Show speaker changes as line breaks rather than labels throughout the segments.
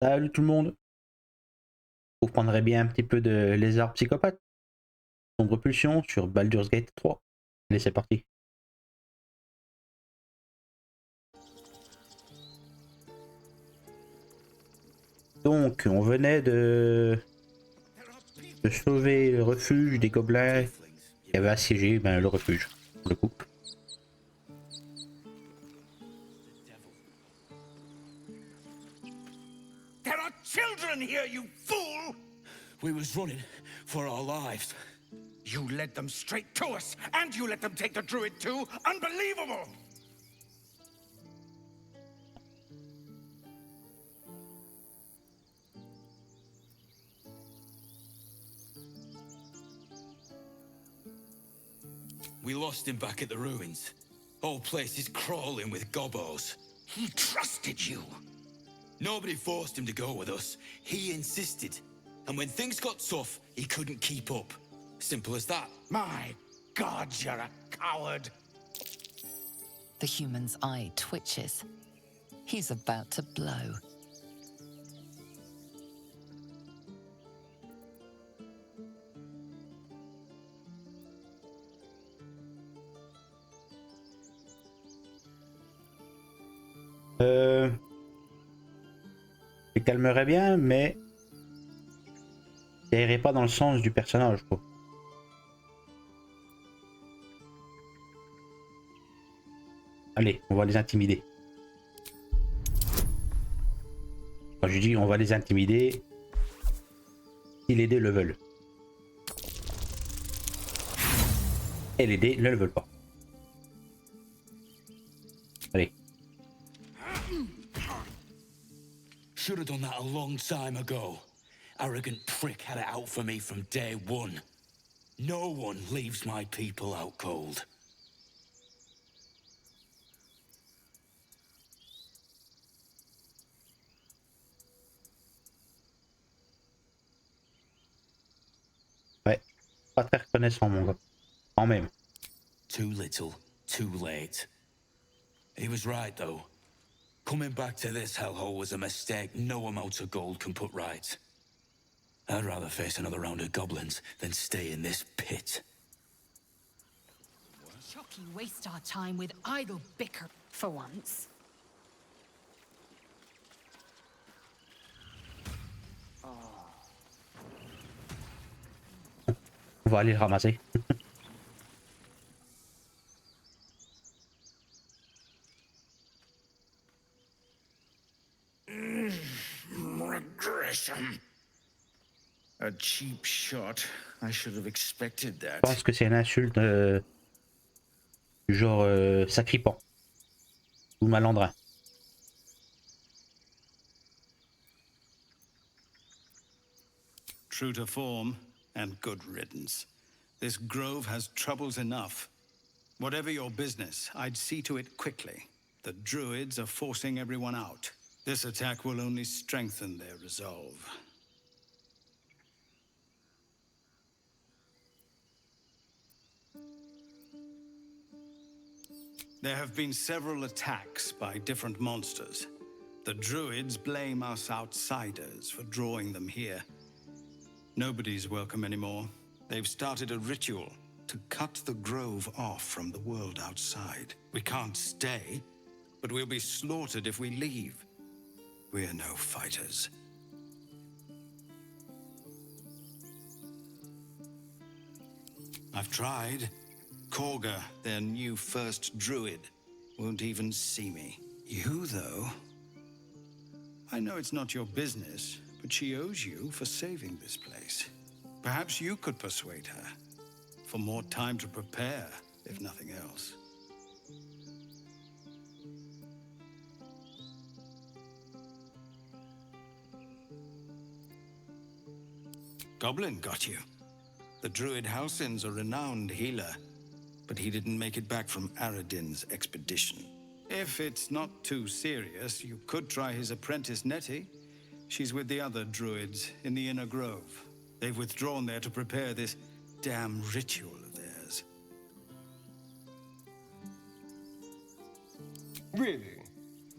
Salut tout le monde. Vous prendrez bien un petit peu de lézard psychopathe. Sombre Pulsion sur Baldur's Gate 3. Allez, c'est parti. Donc, on venait de sauver le refuge des gobelins qui avaient assiégé le refuge, pour le coup.
There are children here, you fool!
We was running for our lives.
You led them straight to us, and you let them take the druid too? Unbelievable!
We lost him back at the ruins. Whole place is crawling with gobos.
He trusted you.
Nobody forced him to go with us. He insisted. And when things got tough, he couldn't keep up. Simple as that.
My God, you're a coward.
The human's eye twitches. He's about to blow.
Je calmerais bien, mais ça irait pas dans le sens du personnage, quoi. Allez, on va les intimider. Quand je dis on va les intimider, si les dés le veulent. Et les dés ne le veulent pas. Allez.
Should have done that a long time ago. Arrogant prick had it out for me from day one. No one leaves my people out cold.
Ouais, pas très reconnaissant mon gars. Quand même.
Too little, too late. He was right though. Coming back to this hellhole was a mistake no amount of gold can put right. I'd rather face another round of goblins than stay in this pit.
Shocky waste our time with idle bicker for once.
On va aller le ramasser.
Regression. A cheap shot. I should have expected
Je
that.
pense que c'est une insulte du genre sacripant ou malandrin.
True to form, and good riddance. This grove has troubles enough. Whatever your business, I'd see to it quickly. The druids are forcing everyone out. This attack will only strengthen their resolve. There have been several attacks by different monsters. The druids blame us outsiders for drawing them here. Nobody's welcome anymore. They've started a ritual to cut the grove off from the world outside. We can't stay, but we'll be slaughtered if we leave. We're no fighters. I've tried. Korga, their new first druid, won't even see me. You, though? I know it's not your business, but she owes you for saving this place. Perhaps you could persuade her. For more time to prepare, if nothing else. Goblin got you. The druid Halsin's a renowned healer, but he didn't make it back from Aradin's expedition. If it's not too serious, you could try his apprentice Nettie. She's with the other druids in the inner grove. They've withdrawn there to prepare this damn ritual of theirs.
Really?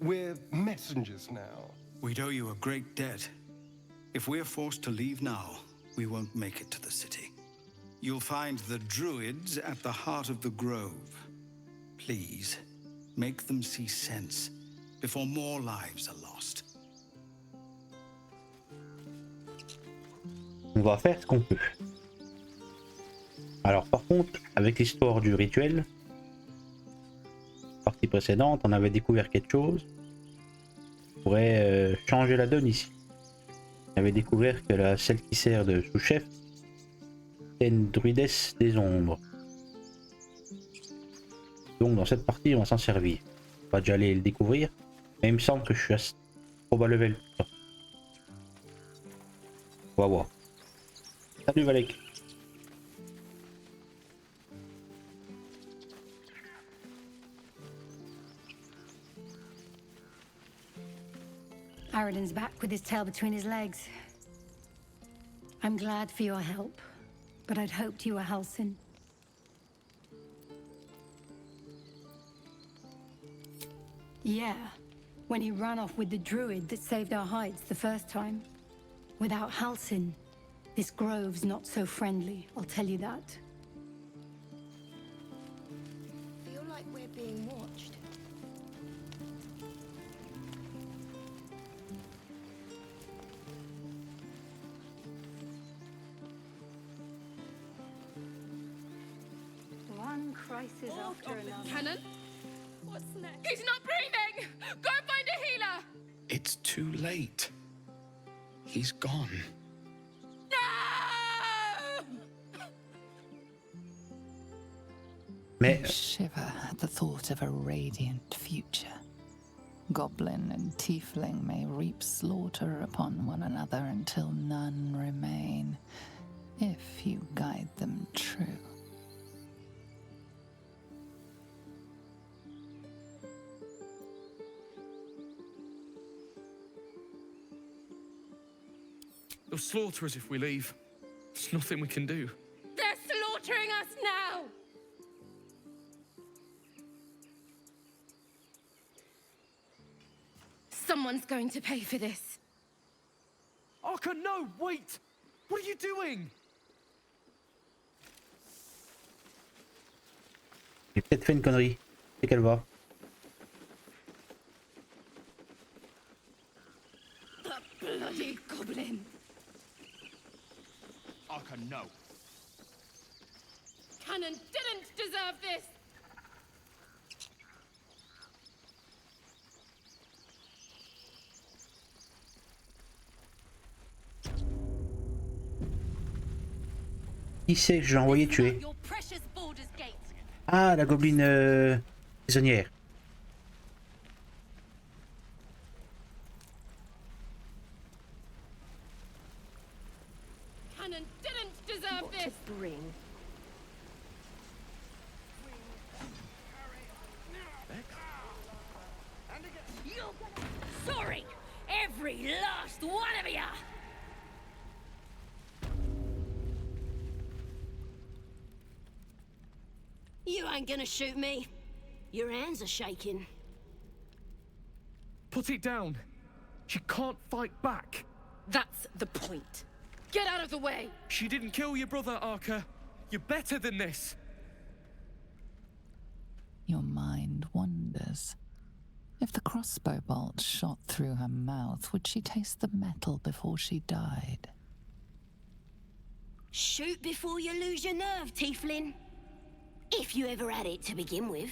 We're messengers now.
We'd owe you a great debt. If we're forced to leave now, we won't make it to the city. You'll find the druids at the heart of the grove. Please, make them see sense before more lives are lost.
On va faire ce qu'on peut. Alors par contre, avec l'histoire du rituel, partie précédente, on avait découvert quelque chose. On pourrait changer la donne ici. On avait découvert que celle qui sert de sous-chef, c'est une druidesse des ombres. Donc dans cette partie, on va s'en servir. On va déjà aller le découvrir. Mais il me semble que je suis à trop bas level. On va voir. Salut Valek.
Aradin's back with his tail between his legs. I'm glad for your help, but I'd hoped you were Halsin. Yeah, when he ran off with the druid that saved our hides the first time. Without Halsin, this grove's not so friendly, I'll tell you that.
Feel like we're being watched.
One crisis after another.
Cannon? What's next? He's not breathing! Go find a healer!
It's too late. He's gone.
You shiver at the thought of a radiant future. Goblin and tiefling may reap slaughter upon one another until none remain, if you guide them true.
They'll slaughter us if we leave. There's nothing we can do.
They're slaughtering us now! Someone's going to pay for this.
Arka, no, wait! What are you doing?
J'ai peut-être fait une connerie. C'est qu'elle va.
The bloody goblin.
Arka, no.
Cannon didn't deserve this!
Qui c'est que j'ai envoyé tuer?
Your precious Baldur's Gate.
Ah, la gobeline prisonnière.
Cannon didn't deserve this!
Bring.
Sorry! Every last one of ya!
You ain't gonna shoot me. Your hands are shaking.
Put it down. She can't fight back.
That's the point. Get out of the way!
She didn't kill your brother, Arka. You're better than this.
Your mind wanders. If the crossbow bolt shot through her mouth, would she taste the metal before she died?
Shoot before you lose your nerve, tiefling. If you ever had it to begin with.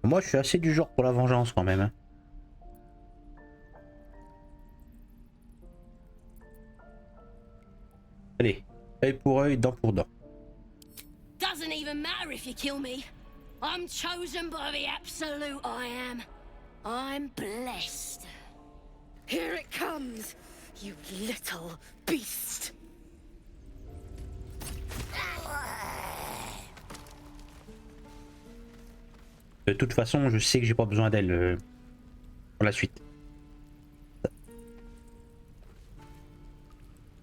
Moi, je suis assez du genre pour la vengeance quand même. Hein. Allez, œil pour œil, dent pour dent.
Doesn't even matter if you kill me. I'm chosen by the absolute I am. I'm blessed.
Here it comes, you little beast!
De toute façon, je sais que j'ai pas besoin d'elle pour la suite.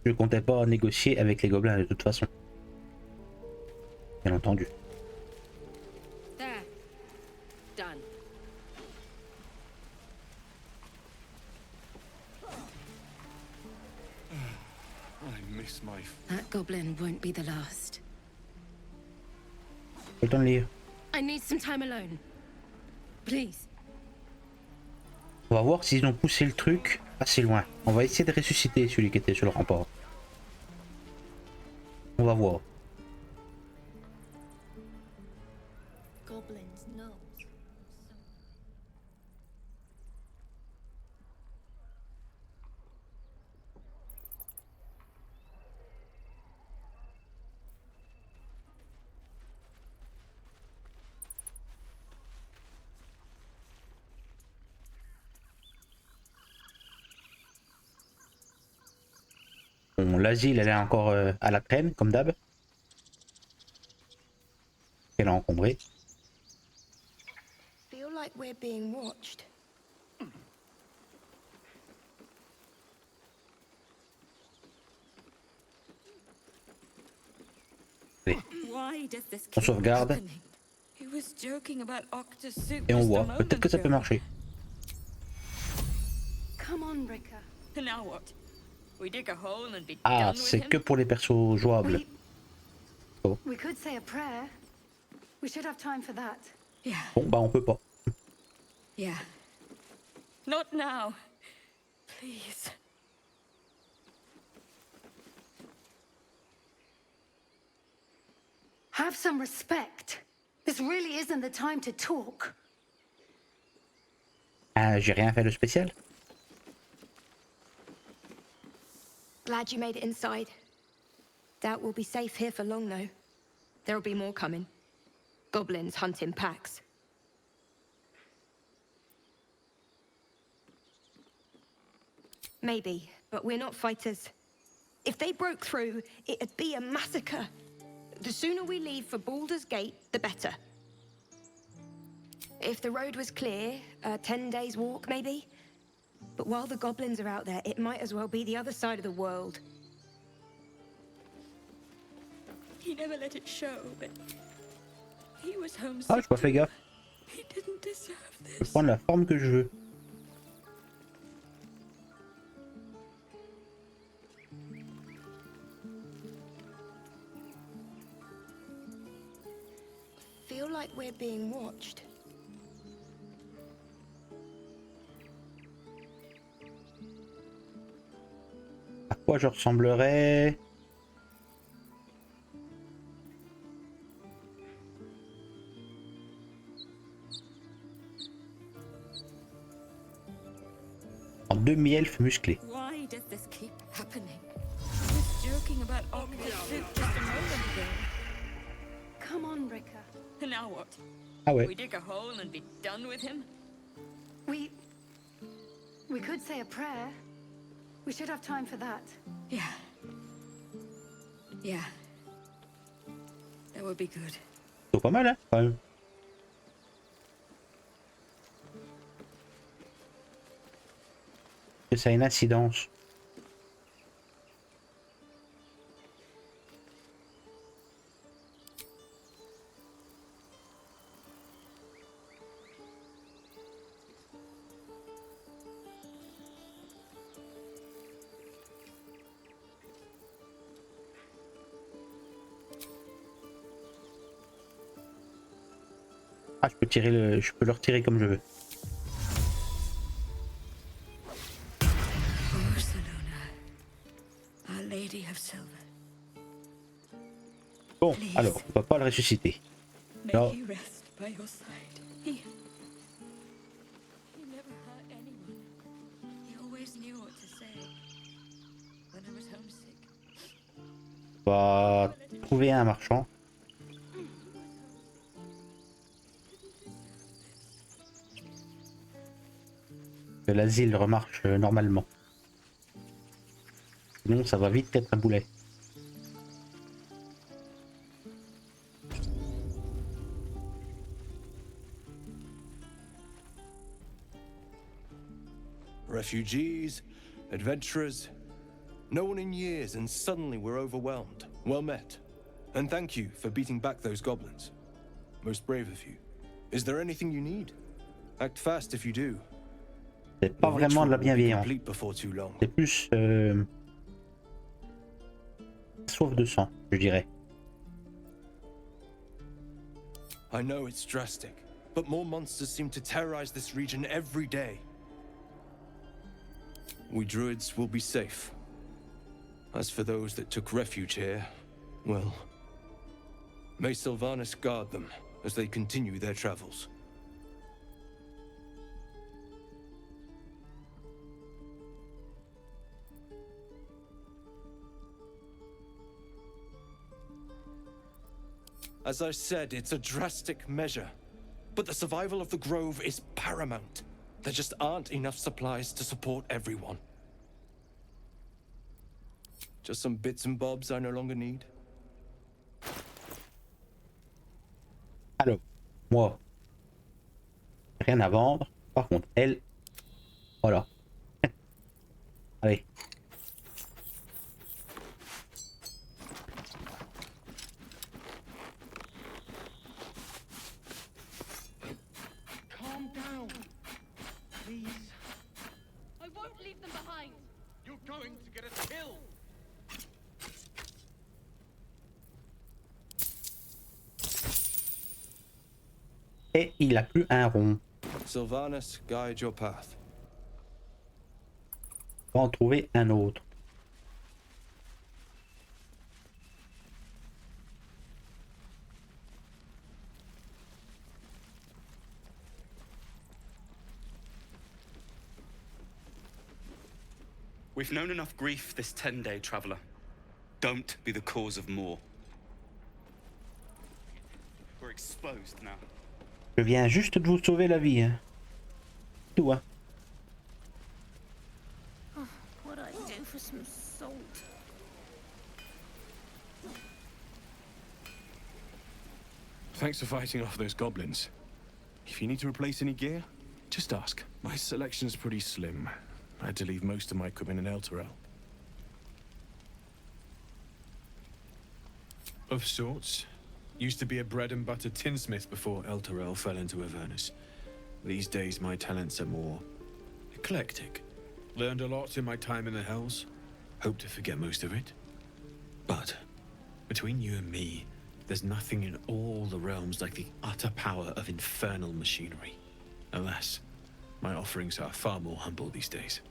Je comptais pas négocier avec les gobelins de toute façon. Bien entendu.
There. Done.
I miss my...
That goblin won't be the last.
Pas le temps de lire.
I need some time alone. Please.
On va voir s'ils ont poussé le truc assez loin. On va essayer de ressusciter celui qui était sur le rempart. On va voir.
Goblins know.
Bon, l'asile, elle est encore à la traîne, comme d'hab. Elle a encombré.
Feel like we're being watched.
On sauvegarde. Et on voit. Peut-être que ça peut marcher. Ah, c'est que pour les persos jouables. Oh. Bon, bah on peut pas.
Yeah. Not now. Please.
Have some respect. This really isn't the time to talk.
Ah, j'ai rien fait de spécial.
Glad you made it inside. Doubt we'll be safe here for long, though. There'll be more coming. Goblins hunt in packs. Maybe, but we're not fighters. If they broke through, it'd be a massacre. The sooner we leave for Baldur's Gate, the better. If the road was clear, 10 days walk, maybe? But while the goblins are out there, it might as well be the other side of the world.
He never let it show, but he was homesick.
Ah, j'ai pas fait gaffe.
He didn't deserve
Je peux
this.
prendre la forme que je veux.
Feel like we're being watched.
À quoi je ressemblerais? En demi-elfe musclé.
Why does this keep happening? I was joking about Octa's suit just a moment ago.
Come on, Rika.
And now what?
Ah ouais.
We dig a hole and be done with him?
We could say a prayer. We should have time for that.
Yeah. Yeah. That would be good.
C'est pas mal, hein, quand même. Que ça a une incidence. Ah, je peux le retirer comme je veux. Bon, alors, on va pas le ressusciter. Non. On va trouver un marchand. Que l'asile remarche normalement. Sinon, ça va vite être un boulet.
Refugees, adventurers,
No one in years, and suddenly we're overwhelmed. Well met. And thank you for beating back those goblins. Most brave of you. Is there anything you need? Act fast if you do.
C'est pas vraiment de la bienveillance.
Before too long.
C'est plus soif de sang, je dirais.
I know it's drastic, but more monsters seem to terrorize this region every day. We druids will be safe. As for those that took refuge here, well, may Sylvanas guard them as they continue their travels. As I said, it's a drastic measure, but the survival of the grove is paramount. There just aren't enough supplies to support everyone. Just some bits and bobs I no longer need.
Alors, moi, rien à vendre. Par contre, elle, voilà. Allez.
Calm down, please.
I won't leave them behind.
You're going to get us killed.
Et il a plus un rond.
Sylvanas, guide your path.
On va en trouver un autre.
We've known enough grief this 10-day traveler. Don't be the cause of more. We're exposed now.
Je viens juste de vous sauver la vie. Hein. Tout, hein.
Oh, what'd I do for some salt?
Thanks for fighting off those goblins. If you need to replace any gear, just ask. My selection's pretty slim. I had to leave most of my equipment in Elturel. Of sorts. Used to be a bread and butter tinsmith before Elturel fell into Avernus. These days my talents are more eclectic. Learned a lot in my time in the Hells. Hope to forget most of it. But between you and me, there's nothing in all the realms like the utter power of infernal machinery. Alas, my offerings are far more humble these days.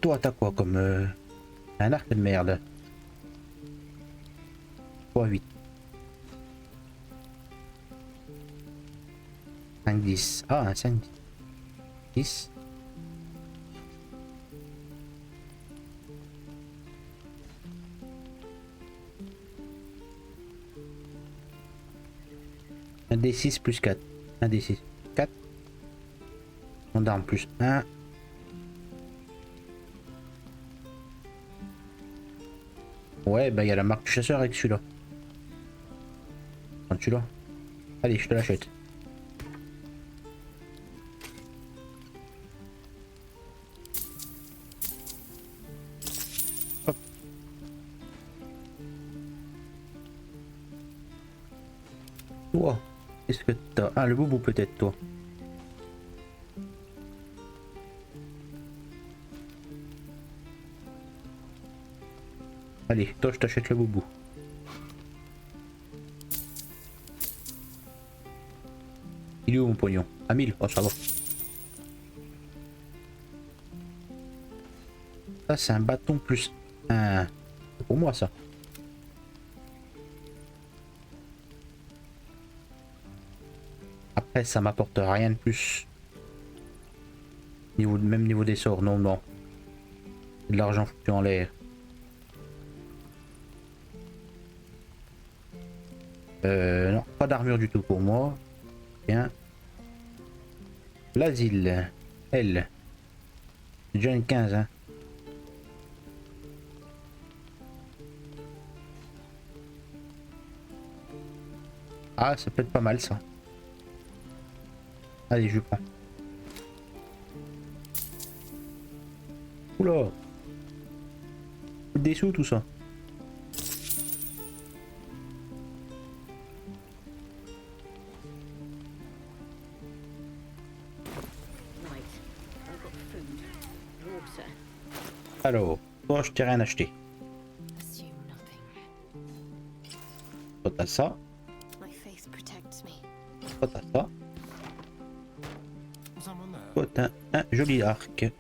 Toi t'as quoi comme un arc de merde. 3, 8. 5, 10. Ah, un 5, 10. Un D6 plus 4. Un D6. 4. Mon d'arme plus 1. Ouais, bah il y a la marque du chasseur avec celui-là. Prends celui-là. Allez, je te l'achète. Hop. Toi, qu'est-ce que t'as? Ah, le boubou peut-être, toi. Allez, toi je t'achète le boubou. Il est où mon pognon? À 1000, oh ça va. Ça c'est un bâton plus 1. C'est pour moi ça. Après ça m'apporte rien de plus. Même niveau des sorts, non, non. C'est de l'argent foutu en l'air. Non, pas d'armure du tout pour moi. Bien. L'asile. Elle. C'est déjà une 15, hein. Ah, ça peut être pas mal ça. Allez, je prends. Oula. Des sous tout ça. Alors, toi je t'ai rien acheté. Toi t'as ça. Toi t'as ça. Toi t'as un joli arc.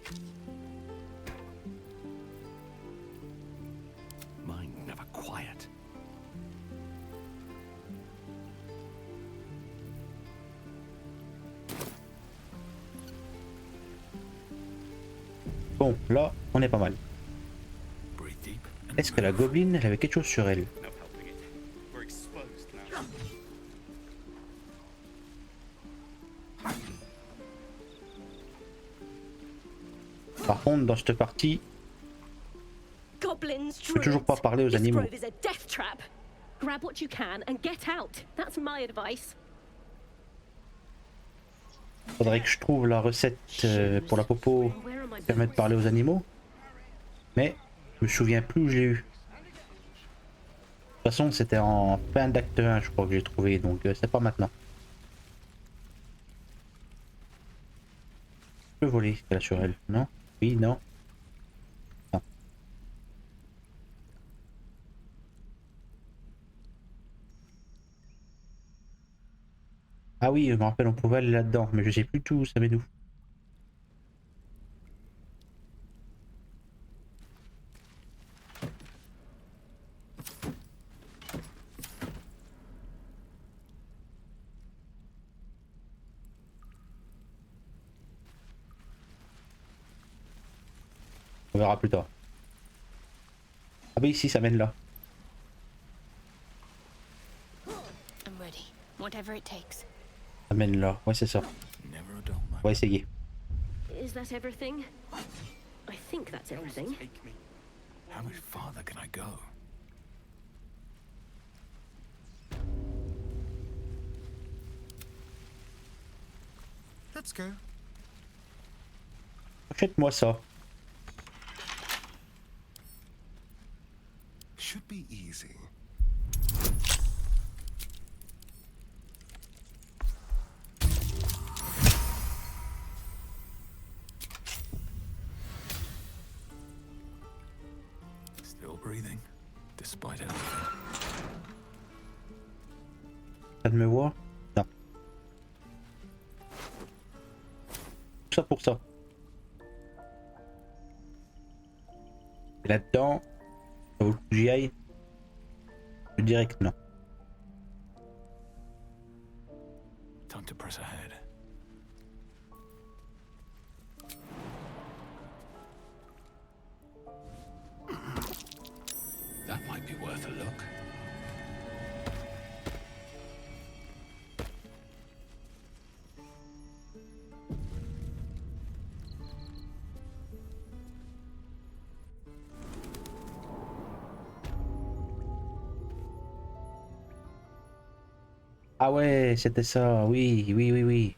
Bon, là, on est pas mal. Est-ce que la gobeline, elle avait quelque chose sur elle? Par contre, dans cette partie, je peux toujours pas parler aux animaux. Faudrait que je trouve la recette pour la popo qui permet de parler aux animaux. Mais je me souviens plus où je l'ai eu. De toute façon, c'était en fin d'acte 1, je crois que j'ai trouvé, donc c'est pas maintenant. Je peux voler ce qu'elle a sur elle, non? Oui, non. Non. Ah oui, je me rappelle, on pouvait aller là-dedans, mais je sais plus tout, ça mène où. On verra plus tard. Ah bah ici, ça mène là. Ça mène là, ouais c'est ça. On va essayer.
Is that everything? I think that's everything.
How much farther can I go? Let's go.
Achète-moi ça.
Should be easy. Still breathing, despite everything.
Ça me voit? Non. Tout ça pour ça. Et là-dedans, ça vaut le coup que j'y aille? Je dirais que non.
Time to press ahead. That might be worth a look.
Ah ouais, c'était ça, oui, oui, oui, oui.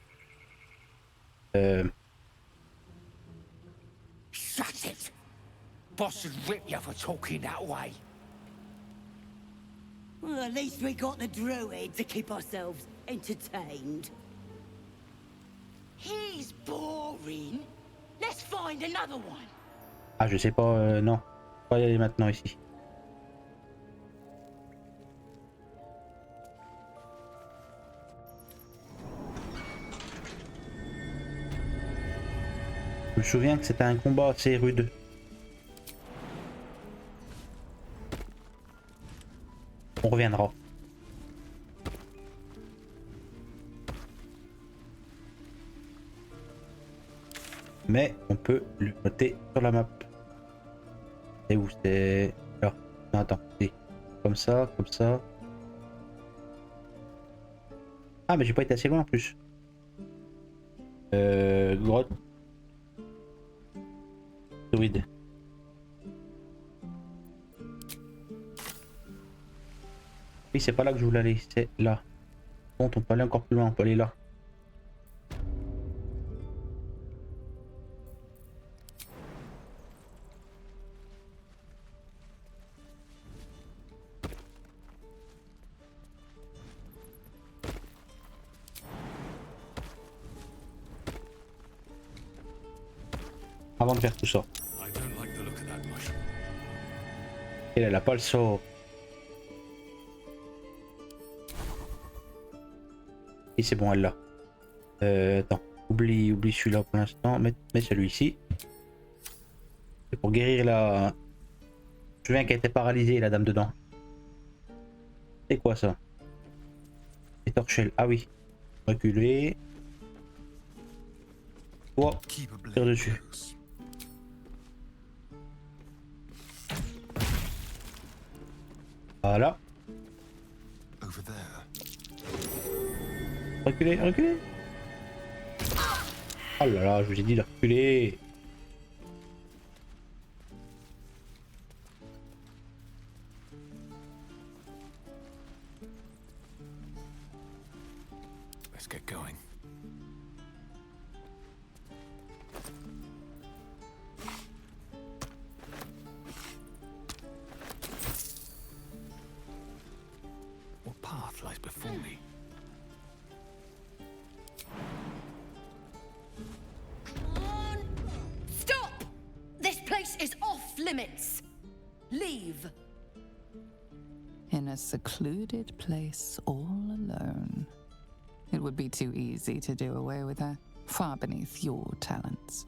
Shut it! Boss would rip you for talking that way.
Well, at least we got the druid to keep ourselves entertained. He's boring. Let's find another one.
Ah, je sais pas, non. Pas y aller maintenant ici. Je me souviens que c'était un combat assez rude. On reviendra. Mais on peut le noter sur la map. C'est où? C'est là. Non, attends. C'est comme ça, comme ça. Ah, mais j'ai pas été assez loin en plus. Grotte. Druide. Oui, c'est pas là que je voulais aller, c'est là. Bon, on peut aller encore plus loin, on peut aller là. Avant de faire tout ça. Et elle a pas le sort. Et c'est bon, elle l'a. Attends, oublie celui-là pour l'instant. Mets celui-ci. C'est pour guérir la... Je me souviens qu'elle était paralysée, la dame dedans. C'est quoi ça? Étorchelle. Ah oui. Reculer. Oh, tire dessus. Voilà. Reculez, reculez. Oh là là, je vous ai dit de reculer.
Let's get going. What path lies before me?
Stop! This place is off limits. Leave.
In a secluded place all alone. It would be too easy to do away with her, far beneath your talents.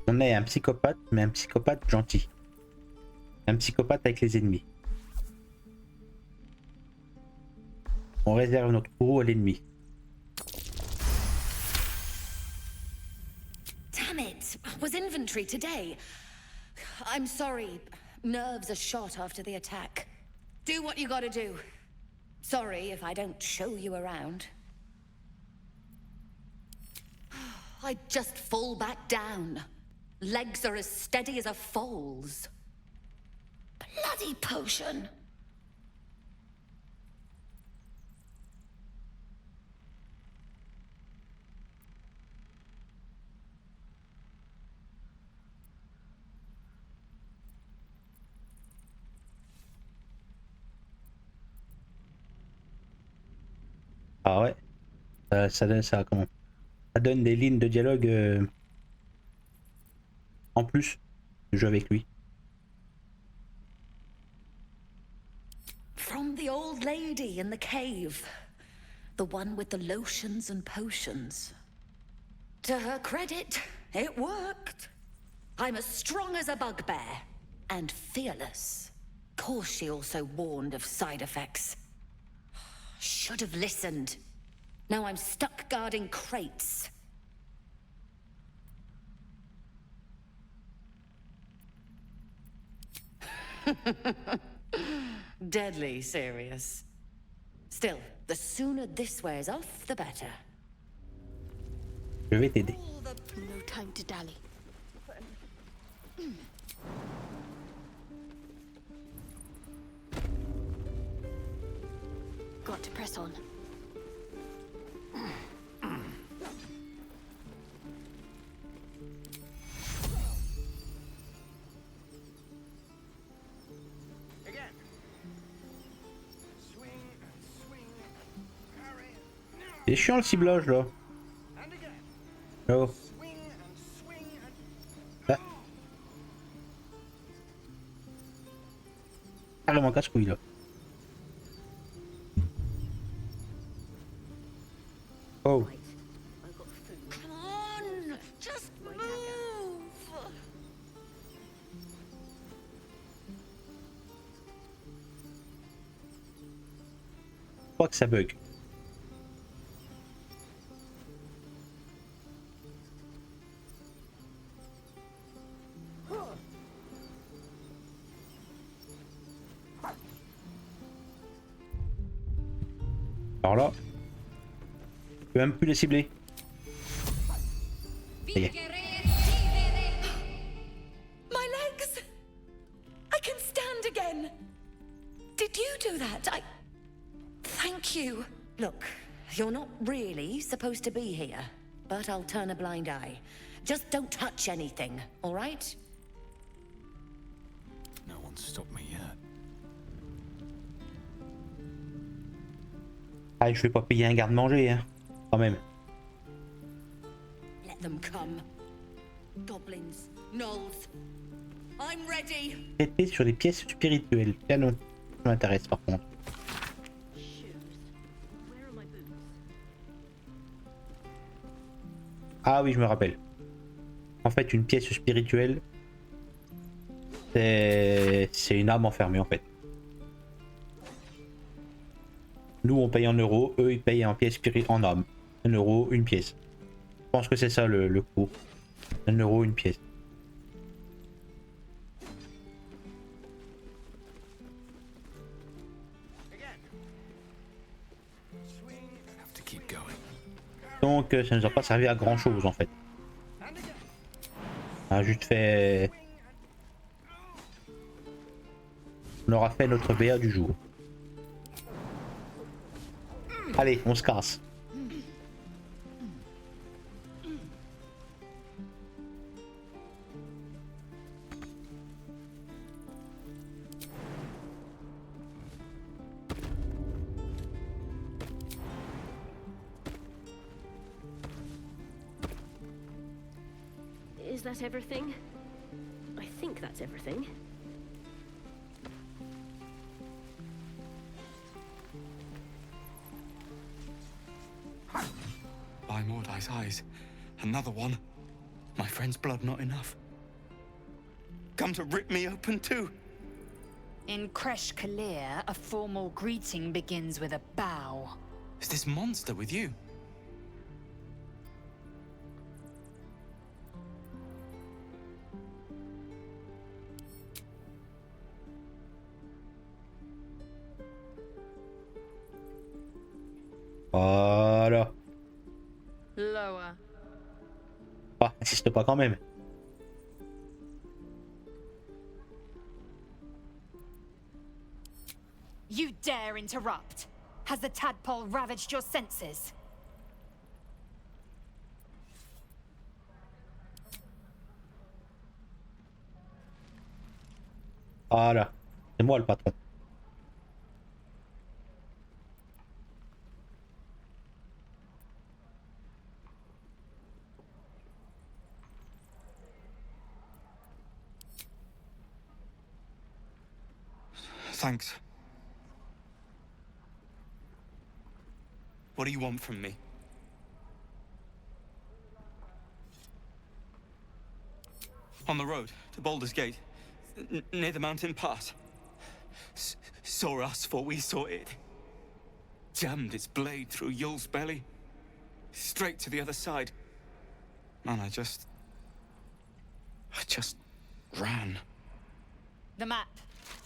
On est un psychopathe, mais un psychopathe gentil. Un psychopathe avec les ennemis. On réserve notre courroux à l'ennemi.
Damn it! Was inventory today? I'm sorry. Nerves are shot after the attack. Do what you gotta do. Sorry if I don't show you around. I just fall back down. Legs are as steady as a foal's. Bloody potion!
Ah ouais. Ça comment? Ça donne des lignes de dialogue en plus de jeu avec lui.
From the old lady in the cave. The one with the lotions and potions. To her credit, it worked. I'm as strong as a bugbear. And fearless. Of course she also warned of side effects. Should have listened. Now I'm stuck guarding crates. Deadly serious. Still, the sooner this wears off, the better.
Je vais t'aider.
No time to dally. Got to press on.
C'est chiant le ciblage là. Oh. Ah. Carrément casse-couille là. Oh.
Come on! Just move!
crois que ça bug. Alors là, je peux même plus les cibler. Ça y est.
My legs! I can stand again! Did you do that? Thank you. Look, you're not really supposed to be here, but I'll turn a blind eye. Just don't touch anything, all right?
No one's stopped me yet.
Ah, je vais pas payer un garde-manger, hein, quand même.
Let them come. Goblins, gnolls. I'm ready.
Traiter sur les pièces spirituelles. Canon. Ça m'intéresse par contre. Ah oui, je me rappelle. En fait, une pièce spirituelle, c'est une âme enfermée en fait. Nous, on paye en euros, eux, ils payent en pièce spirituelle, en âme. 1 euro, une pièce. Je pense que c'est ça le coût. 1 euro, une pièce. Donc, ça ne nous a pas servi à grand chose en fait. On a juste fait. On aura fait notre BA du jour. Allez, on se casse.
Is that everything? I think that's everything.
By Mordai's eyes, another one. My friend's blood not enough. Come to rip me open too.
In Kresh Kalir, a formal greeting begins with a bow.
Is this monster with you?
Voilà.
Lower.
Ah, insiste pas quand même.
You dare interrupt? Has the tadpole ravaged your senses?
Voilà. C'est moi le patron.
Thanks. What do you want from me? On the road to Baldur's Gate, near the mountain pass. Saw us for we saw it. Jammed its blade through Yul's belly. Straight to the other side. Man, I just ran.
The map.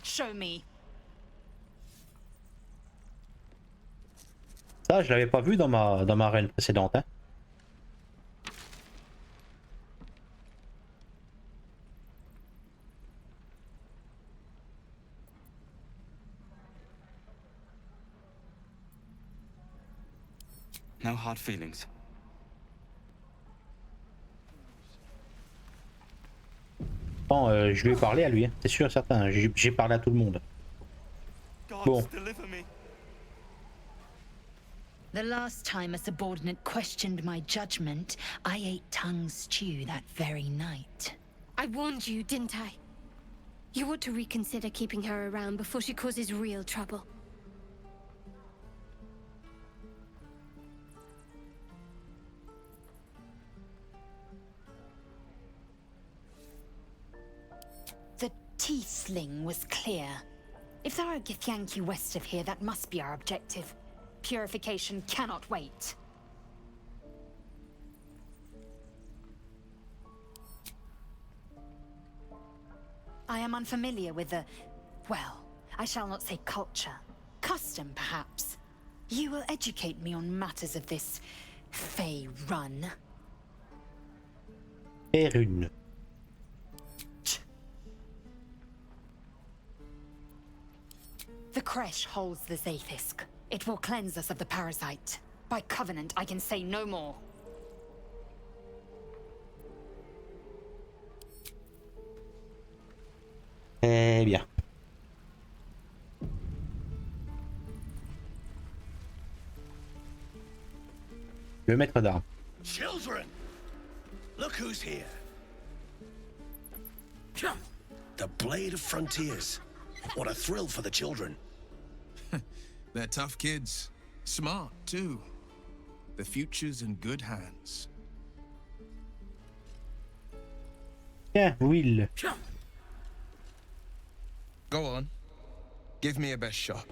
Show me.
Ça, je l'avais pas vu dans ma reine précédente, hein.
No hard feelings.
Bon, je lui ai parlé à lui, hein. C'est sûr et certain. J'ai parlé à tout le monde. Bon.
The last time a subordinate questioned my judgment, I ate tongue stew that very night.
I warned you, didn't I? You ought to reconsider keeping her around before she causes real trouble.
The tiefling was clear. If there are Githyanki west of here, that must be our objective. Purification cannot wait. I am unfamiliar with the... well, I shall not say culture. Custom, perhaps. You will educate me on matters of this... Fey run.
Perune.
The creche holds the Zaithisk. It will cleanse us of the parasite. By covenant, I can say no more.
Eh bien. Le maître d'armes.
Children! Look who's here. The Blade of Frontiers. What a thrill for the children.
They're tough kids. Smart, too. The future's in good hands.
Yeah, Will.
Go on. Give me a best shot.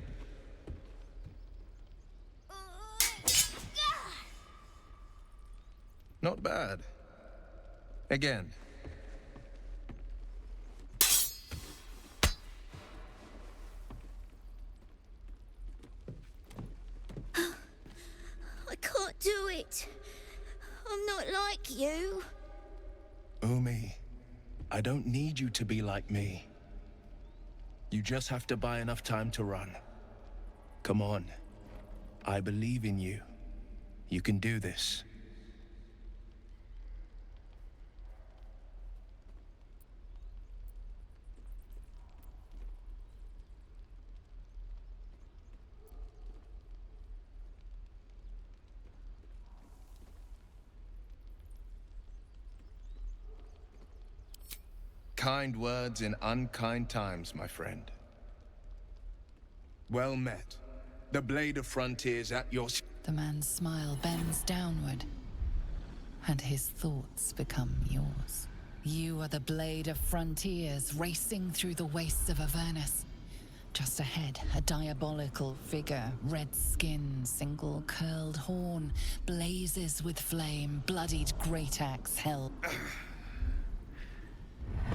Not bad. Again.
I can't do it. I'm not like you.
Umi, I don't need you to be like me. You just have to buy enough time to run. Come on. I believe in you. You can do this.
Kind words in unkind times, my friend. Well met. The Blade of Frontiers at your...
The man's smile bends downward, and his thoughts become yours. You are the Blade of Frontiers, racing through the wastes of Avernus. Just ahead, a diabolical figure, red skin, single curled horn, blazes with flame, bloodied great axe held.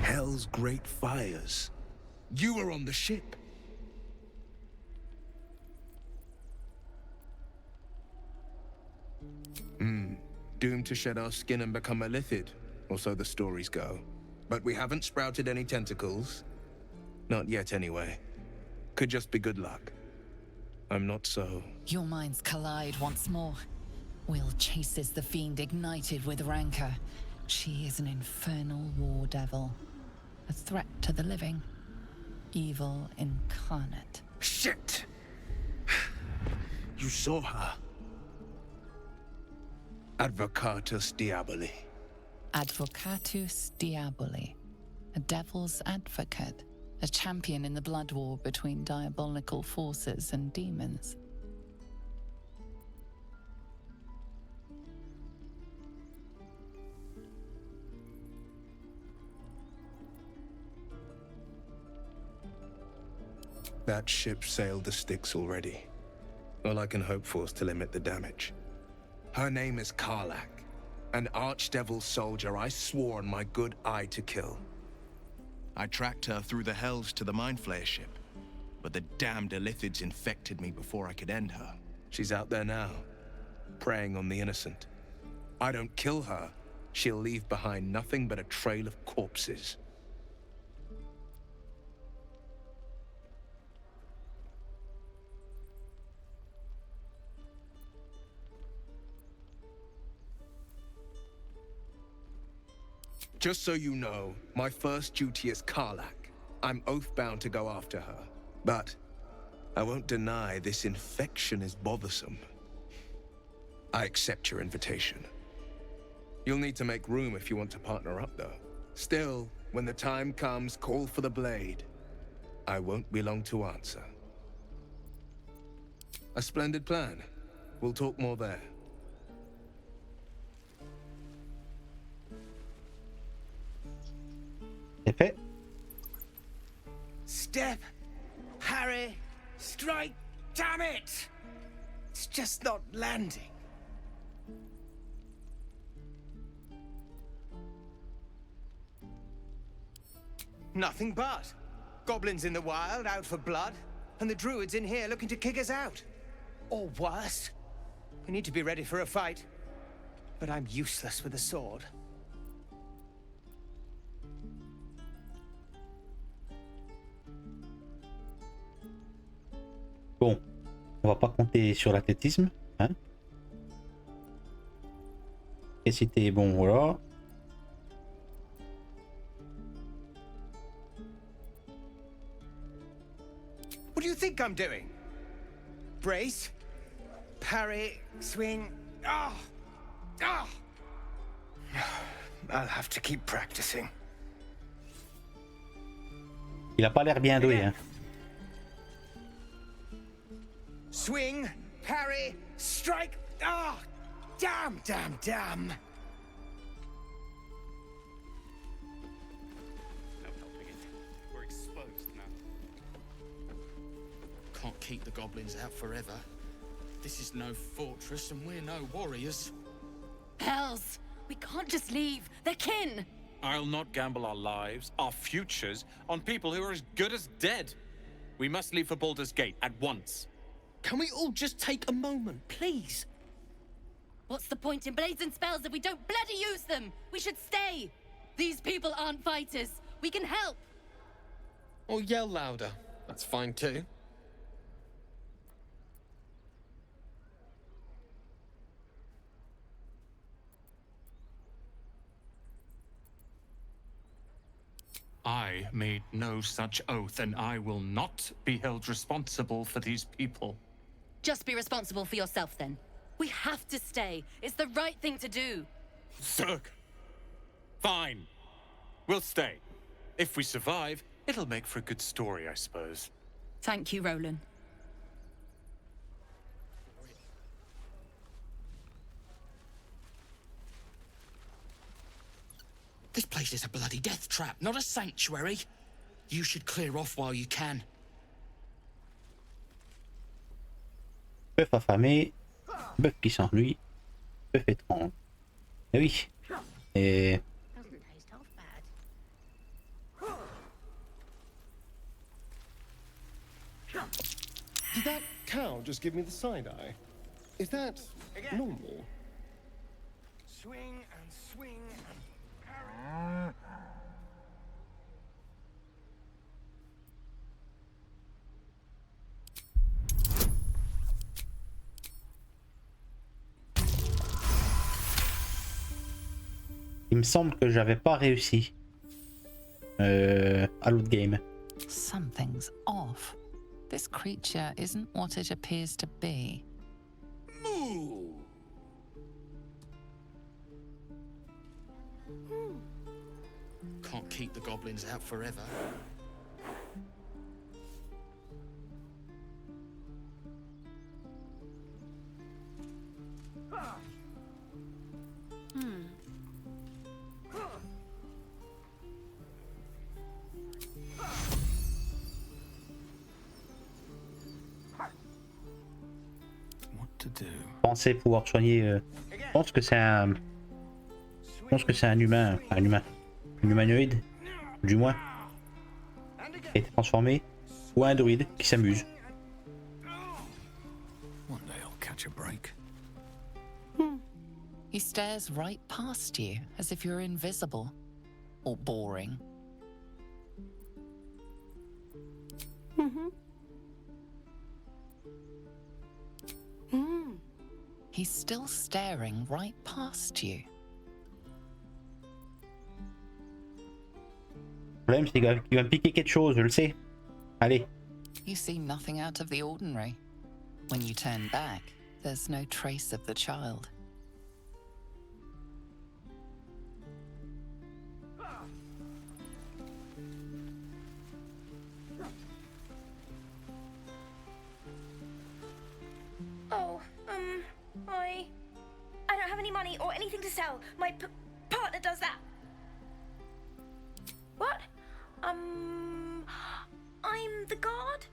Hell's great fires.
You were on the ship. Doomed to shed our skin and become a lithid, or so the stories go. But we haven't sprouted any tentacles. Not yet, anyway. Could just be good luck. I'm not so...
Your minds collide once more. Will chases the fiend ignited with rancor. She is an infernal war devil. A threat to the living. Evil incarnate.
Shit! You saw her. Advocatus Diaboli.
Advocatus Diaboli. A devil's advocate. A champion in the blood war between diabolical forces and demons.
That ship sailed the Styx already. All I can hope for is to limit the damage. Her name is Karlach, an archdevil soldier I swore on my good eye to kill.
I tracked her through the hells to the Mind Flayer ship, but the damned Illithids infected me before I could end her.
She's out there now, preying on the innocent. I don't kill her, she'll leave behind nothing but a trail of corpses. Just so you know, my first duty is Karlach. I'm oath-bound to go after her. But I won't deny this infection is bothersome. I accept your invitation. You'll need to make room if you want to partner up, though. Still, when the time comes, call for the blade. I won't be long to answer. A splendid plan. We'll talk more there.
C'est fait.
Step! Harry! Strike! Damn it!
It's just not landing. Nothing but. Goblins in the wild, out for blood, and the druids in here looking to kick us out. Or worse. We need to be ready for a fight. But I'm useless with a sword.
Bon, on va pas compter sur l'athlétisme, hein. Et c'était bon, voilà.
What do you think I'm doing? Brace, parry, swing. Ah! Ah! I'll have to keep practicing.
Il a pas l'air bien doué, hein.
Swing, parry, strike. Ah! Damn, damn, damn.
No helping it. We're exposed now. Can't keep the goblins out forever. This is no fortress and we're no warriors.
Hells! We can't just leave. They're kin!
I'll not gamble our lives, our futures, on people who are as good as dead. We must leave for Baldur's Gate at once.
Can we all just take a moment, please?
What's the point in blades and spells if we don't bloody use them? We should stay! These people aren't fighters. We can help!
Or yell louder. That's fine too.
I made no such oath, and I will not be held responsible for these people.
Just be responsible for yourself then. We have to stay. It's the right thing to do.
Zerg! Fine. We'll stay. If we survive, it'll make for a good story, I suppose.
Thank you, Roland.
This place is a bloody death trap, not a sanctuary. You should clear off while you can.
Bœuf affamé, bœuf qui s'ennuie, bœuf étrange. Eh oui. Et...
Did that cow just give me the side eye? Is that normal?
Swing and swing and
Il me semble que j'avais pas réussi à l'autre game.
Something's off. This creature isn't what it appears to be.
Can't keep the goblins out forever.
Pensez pouvoir soigner. Je pense que c'est un. Je pense que c'est un humain. Enfin, un humanoïde, du moins. Qui a été transformé. Ou un druide qui s'amuse.
One day I'll catch a break.
He stares right past you as if you're invisible or boring. He's still staring right past you.
Le problème, c'est qu'il va me piquer quelque chose, je le sais. Allez.
You see nothing out of the ordinary. When you turn back, there's no trace of the child.
Oh, I don't have any money or anything to sell. My partner does that. What? I'm the guard?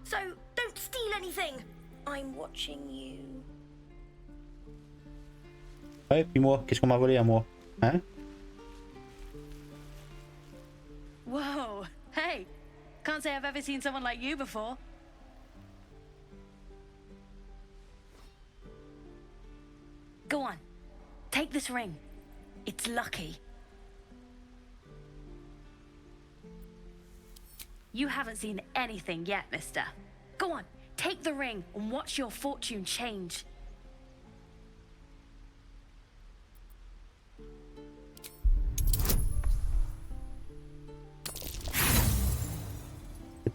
So don't steal anything. I'm watching you.
Ouais, puis moi, qu'est-ce qu'on m'a volé à moi? Hein?
Whoa, hey! Can't say I've ever seen someone like you before. Go on, take this ring. It's lucky. You haven't seen anything yet, mister. Go on, take the ring and watch your fortune change.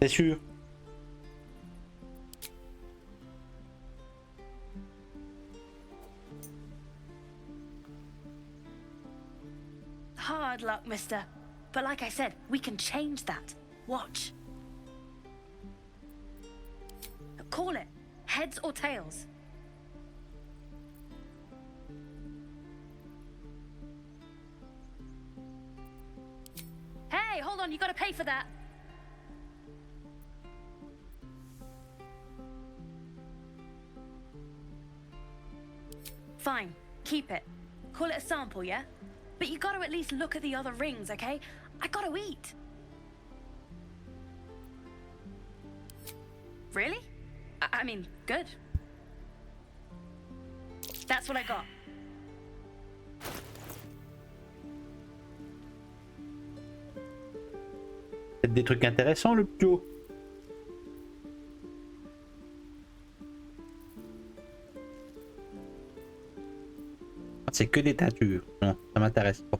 T'es sûr?
Hard luck, mister. But like I said, we can change that. Watch. Call it. Heads or tails. Hey, hold on, you gotta pay for that. Fine, keep it. Call it a sample, yeah? But you gotta at least look at the other rings, okay? I gotta eat. Really? I mean, good. That's what I got.
Peut-être des trucs intéressants, le pio. C'est que des teintures. Non, ça m'intéresse pas.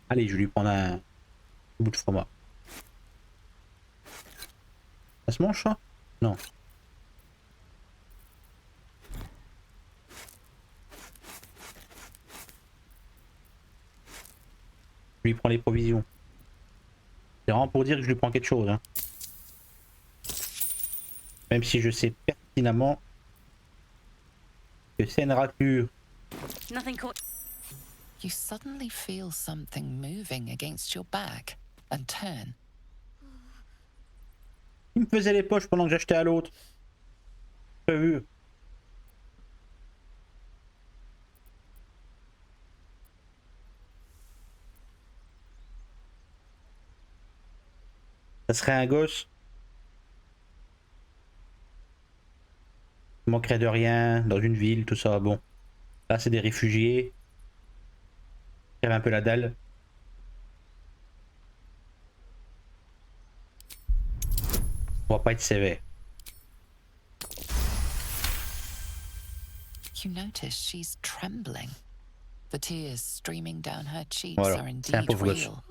Allez, je vais lui prendre un bout de fromage. Ça se mange ça? Non. Je lui prends les provisions. C'est vraiment pour dire que je lui prends quelque chose. Hein. Même si je sais pertinemment que c'est une rature.
You suddenly feel something moving against your back and turn.
Il me faisait les poches pendant que j'achetais à l'autre. Pas vu. Ça serait un gosse. Il manquerait de rien dans une ville, tout ça. Bon. Là, c'est des réfugiés. Il y avait un peu la dalle. On va pas être sévère.
You notice she's trembling. The tears streaming down her cheeks
Voilà,
are
c'est un
indeed
pauvre gosse.
real.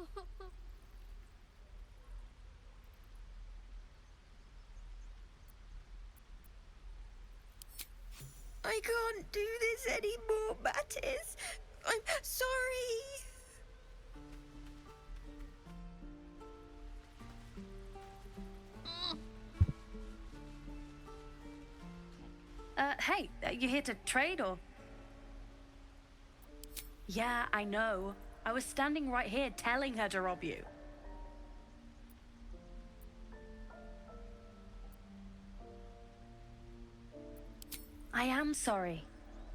I can't do this anymore, Mattis. I'm sorry.
Hey, you here to trade or? Yeah, I know. I was standing right here telling her to rob you. I am sorry.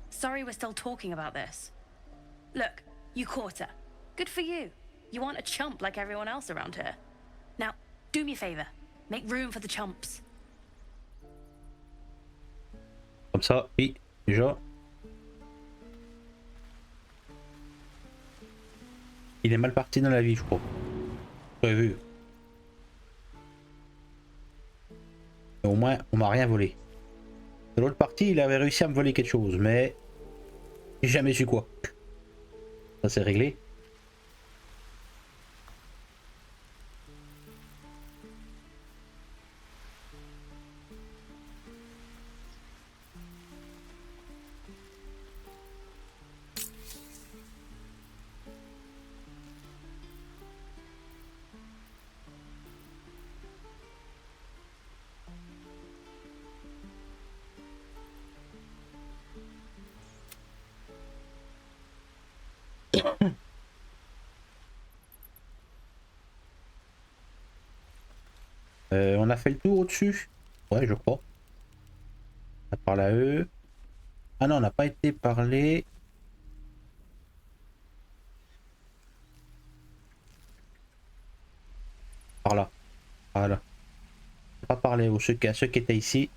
Sorry we're still talking about this. Look, you caught her. Good for you. You aren't a chump like everyone else around here. Now, do me a favor. Make room for the chumps.
Comme ça, oui, déjà. Il est mal parti dans la vie, je crois. J'avais vu. Mais au moins, on m'a rien volé. De l'autre partie, il avait réussi à me voler quelque chose, mais j'ai jamais su quoi. Ça c'est réglé. On a fait le tour au-dessus. Ouais, je crois. On parle à eux. Ah non, on n'a pas été parlé. Par là. Voilà. On n'a pas parlé à ceux qui étaient ici.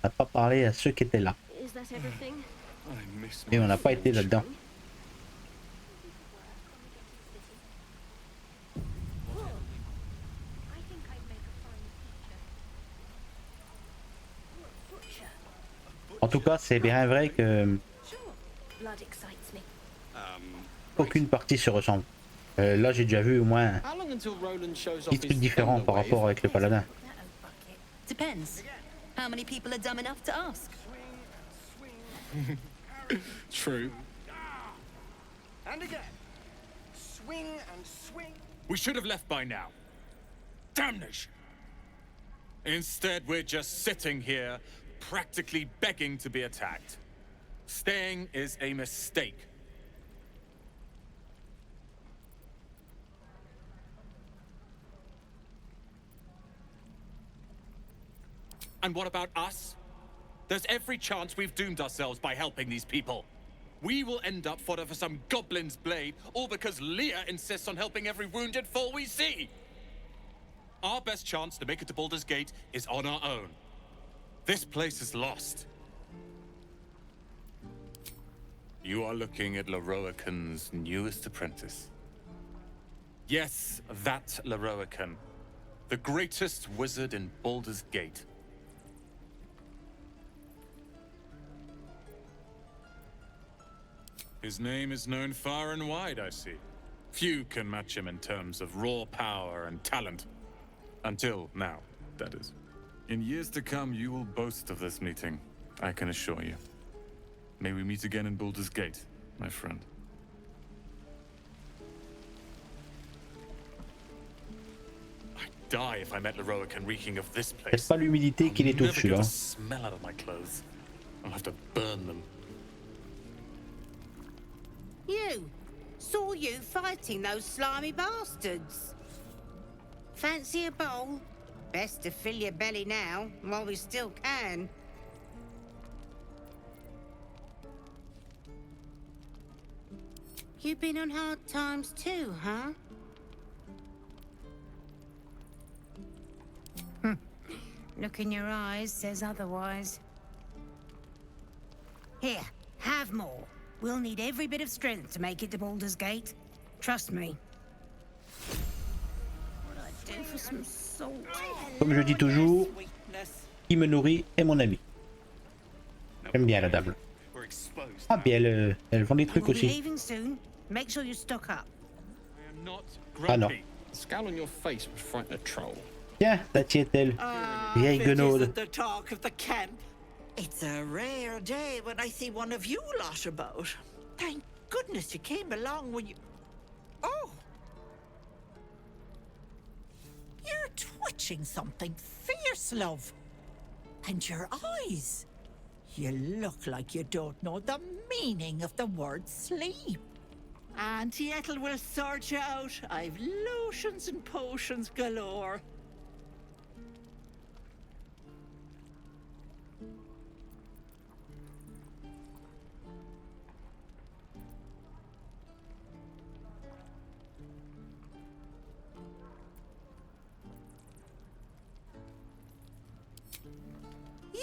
On n'a pas parlé à ceux qui étaient là. Et on n'a pas été là-dedans. En tout cas, c'est bien vrai que aucune partie se ressemble. Là, j'ai déjà vu au moins 10 trucs différents par rapport avec le paladin.
Depends. How many people are dumb enough to ask?
True.
And again. Swing and swing.
We should have left by now. Damnation! Instead, we're just sitting here, practically begging to be attacked. Staying is a mistake. And what about us? There's every chance we've doomed ourselves by helping these people. We will end up fodder for some goblin's blade, all because Leah insists on helping every wounded foe we see. Our best chance to make it to Baldur's Gate is on our own. This place is lost. You are looking at Leroican's newest apprentice. Yes, that Leroican. The greatest wizard in Baldur's Gate. His name is known far and wide, I see. Few can match him in terms of raw power and talent. Until now, that is. In years to come, you will boast of this meeting, I can assure you. May we meet again in Baldur's Gate, my friend. I'd die if I met Leroican reeking of this place.
C'est pas l'humidité qui les touche, là.
Smell out of my clothes. I'll have to burn them.
You! Saw you fighting those slimy bastards. Fancy a bowl? Best to fill your belly now, while we still can. You've been on hard times too, huh? Look in your eyes says otherwise. Here, have more. We'll need every bit of strength to make it to Baldur's Gate. Trust me. What I'd do for some salt.
Comme je dis toujours, qui me nourrit est mon ami. J'aime bien la dame. Ah, puis elle vend des trucs aussi.
Leaving soon. Make sure you stock up.
Ah non.
Scowl on your face would frighten a troll.
Tiens, ça t'y est-elle. Vieille guenaude.
The talk of the camp. It's a rare day when I see one of you lot about. Thank goodness you came along when you... Oh! You're twitching something fierce, love. And your eyes. You look like you don't know the meaning of the word sleep. Auntie Ethel will sort you out. I've lotions and potions galore.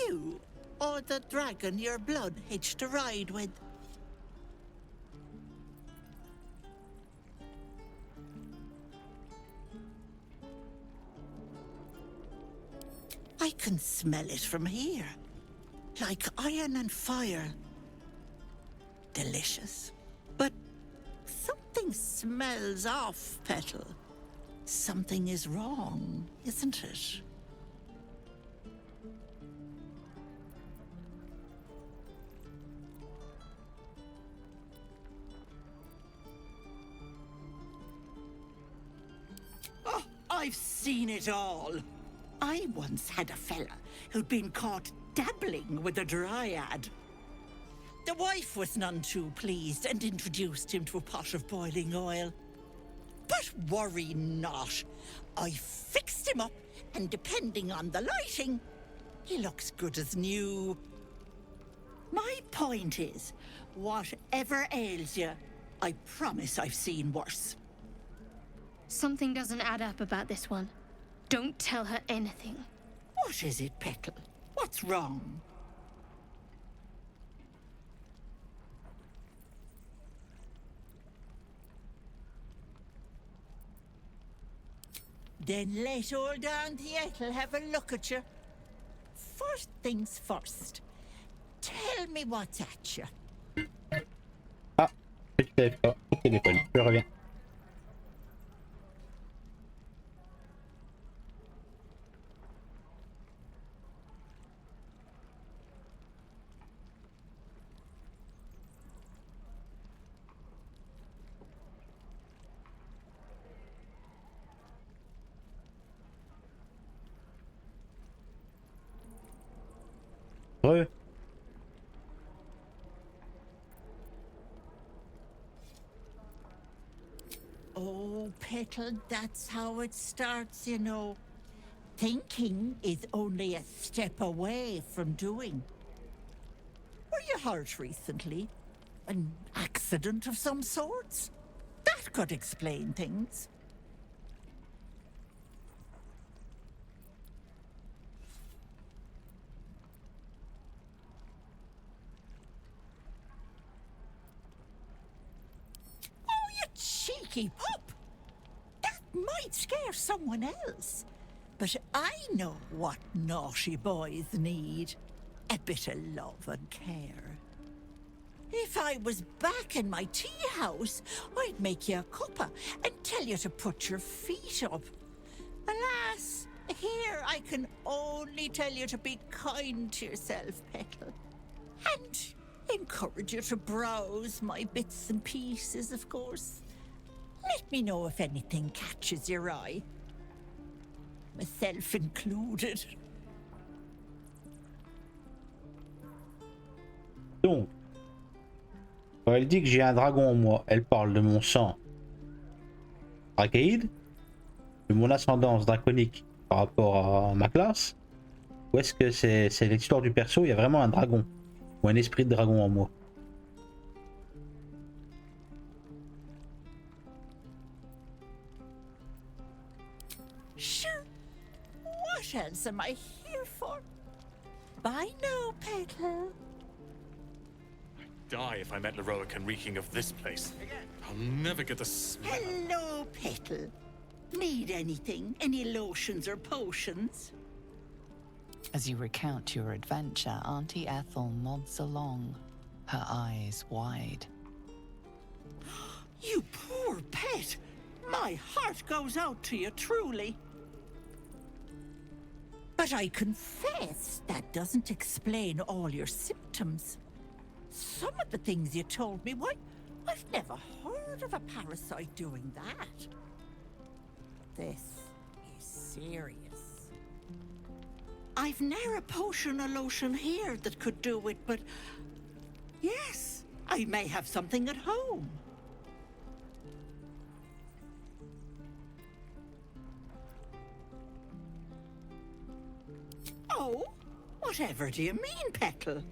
You, or the dragon your blood hitched to ride with? I can smell it from here. Like iron and fire. Delicious. But something smells off, Petal. Something is wrong, isn't it? Oh, I've seen it all. I once had a fella who'd been caught dabbling with a dryad. The wife was none too pleased and introduced him to a pot of boiling oil. But worry not. I fixed him up, and depending on the lighting, he looks good as new. My point is, whatever ails you, I promise I've seen worse.
Something doesn't add up about this one. Don't tell her anything.
What is it, Petal? What's wrong? Then let old Auntie Ethel have a look at you. First things first. Tell me what's at you.
Ah, petit téléphone, je reviens.
Oh, Petal, that's how it starts, you know. Thinking is only a step away from doing. Were you hurt recently? An accident of some sorts? That could explain things. Cheeky pup! That might scare someone else. But I know what naughty boys need. A bit of love and care. If I was back in my tea house, I'd make you a cuppa and tell you to put your feet up. Alas, here I can only tell you to be kind to yourself, Petal. And encourage you to browse my bits and pieces, of course. Let me know if anything catches your eye. Myself included.
Donc, quand elle dit que j'ai un dragon en moi, elle parle de mon sang archaïde, de mon ascendance draconique par rapport à ma classe, ou est-ce que c'est l'histoire du perso, il y a vraiment un dragon, ou un esprit de dragon en moi?
Sure. What else am I here for? Bye now, Petal.
I'd die if I met Leroican reeking of this place. I'll never get the smell.
Hello, Petal. Need anything? Any lotions or potions?
As you recount your adventure, Auntie Ethel nods along, her eyes wide.
You poor pet! My heart goes out to you, truly. But I confess that doesn't explain all your symptoms. Some of the things you told me, why, I've never heard of a parasite doing that. This is serious. I've ne'er a potion or lotion here that could do it, but yes, I may have something at home. Oh, whatever do you mean, Petal?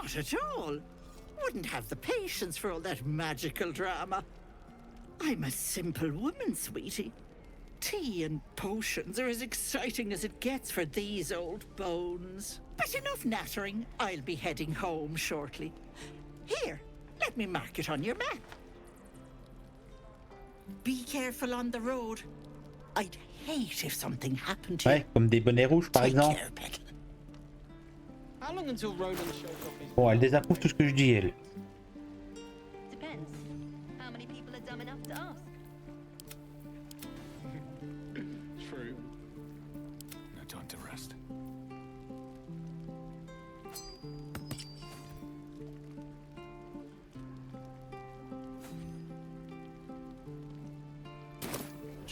Not at all. Wouldn't have the patience for all that magical drama. I'm a simple woman, sweetie. Tea and potions are as exciting as it gets for these old bones. But enough nattering. I'll be heading home shortly. Here, let me mark it on your map. Be careful on the road. I'd hate if something happened to you.
Ouais, comme des bonnets rouges par exemple.
How long until Ronan shows off his...
Bon, elle désapprouve tout ce que je dis, elle.
Depends. How many people are dumb enough to ask?
True.
No time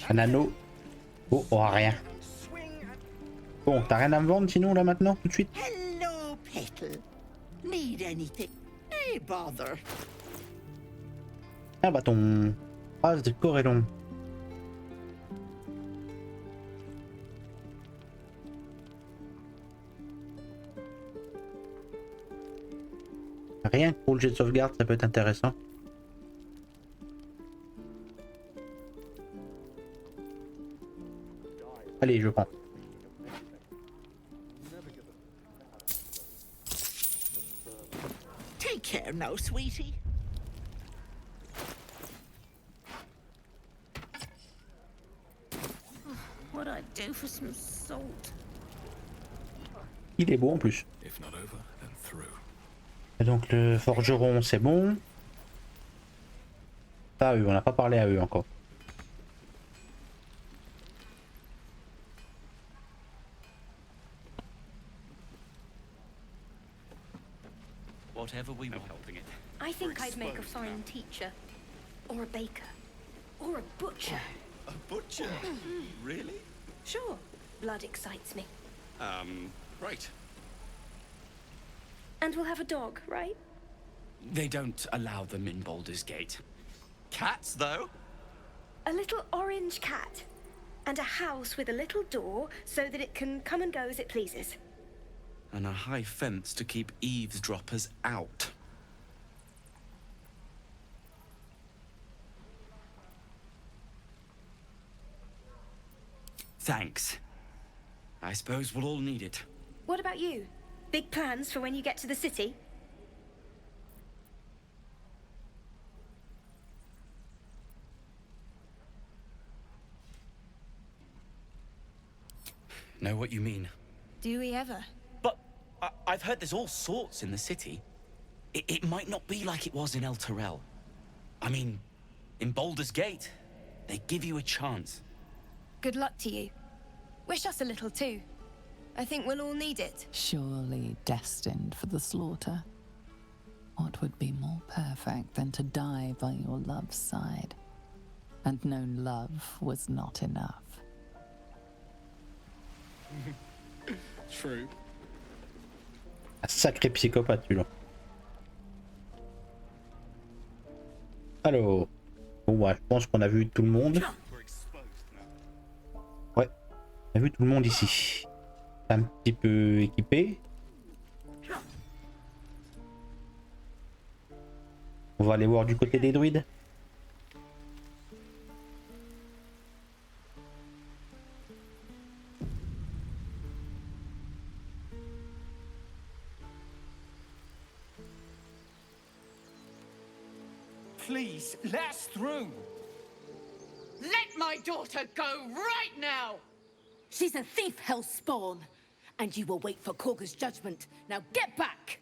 Un anneau. Oh, rien. Bon, t'as rien à me vendre sinon là maintenant, tout de suite?
Hello, Petal. Need anything? Hey, bother.
Ah bah ton phrase de corps est long. Rien que pour le jet de sauvegarde, ça peut être intéressant. Allez, je prends.
Take care now, sweetie.
What'd I do for some salt?
Il est beau en plus. Et donc le forgeron, c'est bon. Ça, à eux, on n'a pas parlé à eux encore.
Whatever we want. I think I'd make a fine teacher, or a baker, or a butcher.
A butcher? Really?
Sure, blood excites me.
Right.
And we'll have a dog, right?
They don't allow them in Baldur's Gate. Cats, though?
A little orange cat, and a house with a little door so that it can come and go as it pleases.
And a high fence to keep eavesdroppers out. Thanks. I suppose we'll all need it.
What about you? Big plans for when you get to the city?
Know what you mean.
Do we ever?
But I've heard there's all sorts in the city. It might not be like it was in El Terrell. I mean, in Baldur's Gate, they give you a chance.
Good luck to you. Wish us a little too. I think we'll all need it.
Surely destined for the slaughter. What would be more perfect than to die by your love's side? And known love was not enough.
True.
Un sacré psychopathe, celui-là. Alors, bon, ouais, je pense qu'on a vu tout le monde. Ouais, on a vu tout le monde ici. Un petit peu équipé. On va aller voir du côté des druides.
Please, let us through.
Let my daughter go right now!
She's a thief, hell spawn. And you will wait for Korga's judgment. Now get back!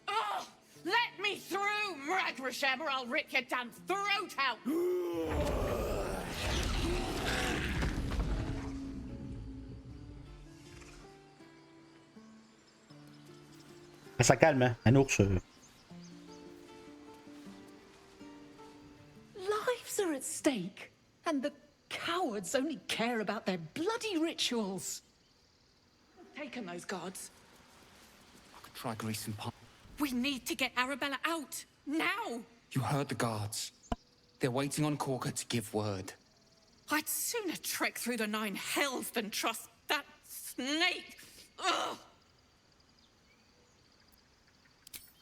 Oh, let me through, Mragrasham, or I'll rip your damn throat out!
Ça calme, hein, un ours.
Lives are at stake, and the cowards only care about their bloody rituals.
Taken those guards.
I could try greasing palm.
We need to get Arabella out, now!
You heard the guards. They're waiting on Korga to give word.
I'd sooner trek through the 9 hells than trust that snake! Ugh!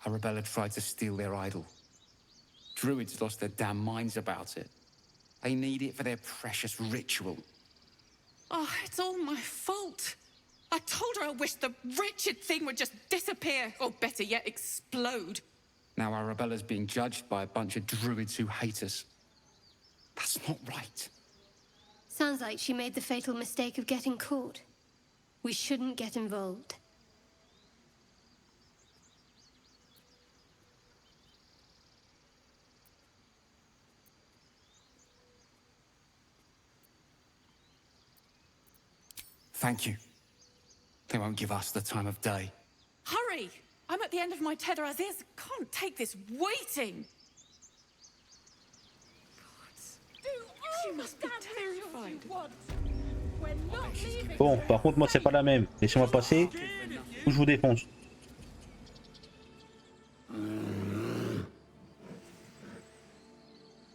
Arabella tried to steal their idol. Druids lost their damn minds about it. They need it for their precious ritual.
Oh, it's all my fault. I told her I wished the wretched thing would just disappear, or better yet, explode.
Now Arabella's being judged by a bunch of druids who hate us. That's not right.
Sounds like she made the fatal mistake of getting caught. We shouldn't get involved.
Thank you. They won't give us the time of day.
Hurry! I'm at the end of my tether as is. Can't take this waiting. God, she must be terrified.
Bon, par contre, moi, c'est pas la même. Laissez-moi passer ou je vous défonce.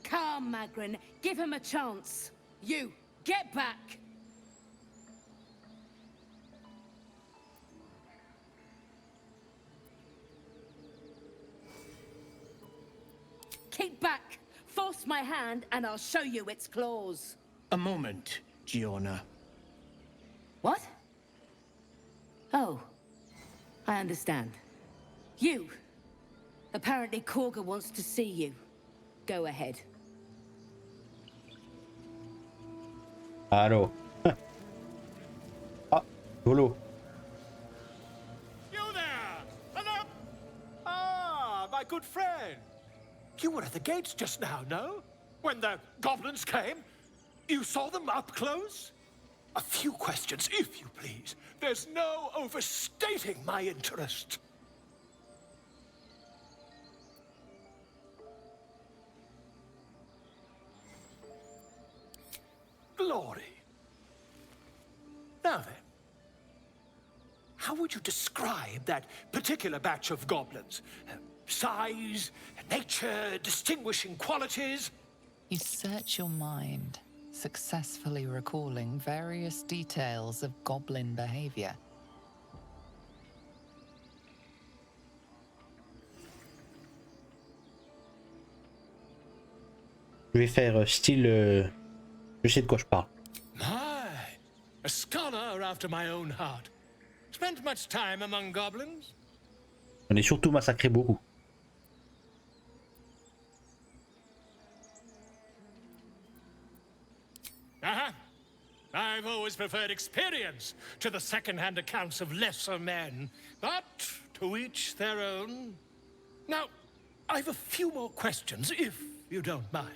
Calm, Magrin. Give him a chance. You, get back. Keep back. Force my hand and I'll show you its claws.
A moment, Giona.
What? Oh, I understand. You. Apparently Korga wants to see you. Go ahead.
Allô. Ah, Golo.
You there! Hello! Ah, my good friend. You were at the gates just now, no? When the goblins came? You saw them up close? A few questions, if you please. There's no overstating my interest. Glory. Now then, how would you describe that particular batch of goblins? Size, nature, distinguishing qualities?
You search your mind, successfully recalling various details of goblin behavior.
Je vais faire style... Je sais de quoi je parle.
My, a scholar after my own heart. Spent much time among goblins?
On est surtout massacré beaucoup.
Uh-huh. I've always preferred experience to the second-hand accounts of lesser men. But to each their own. Now, I've a few more questions, if you don't mind.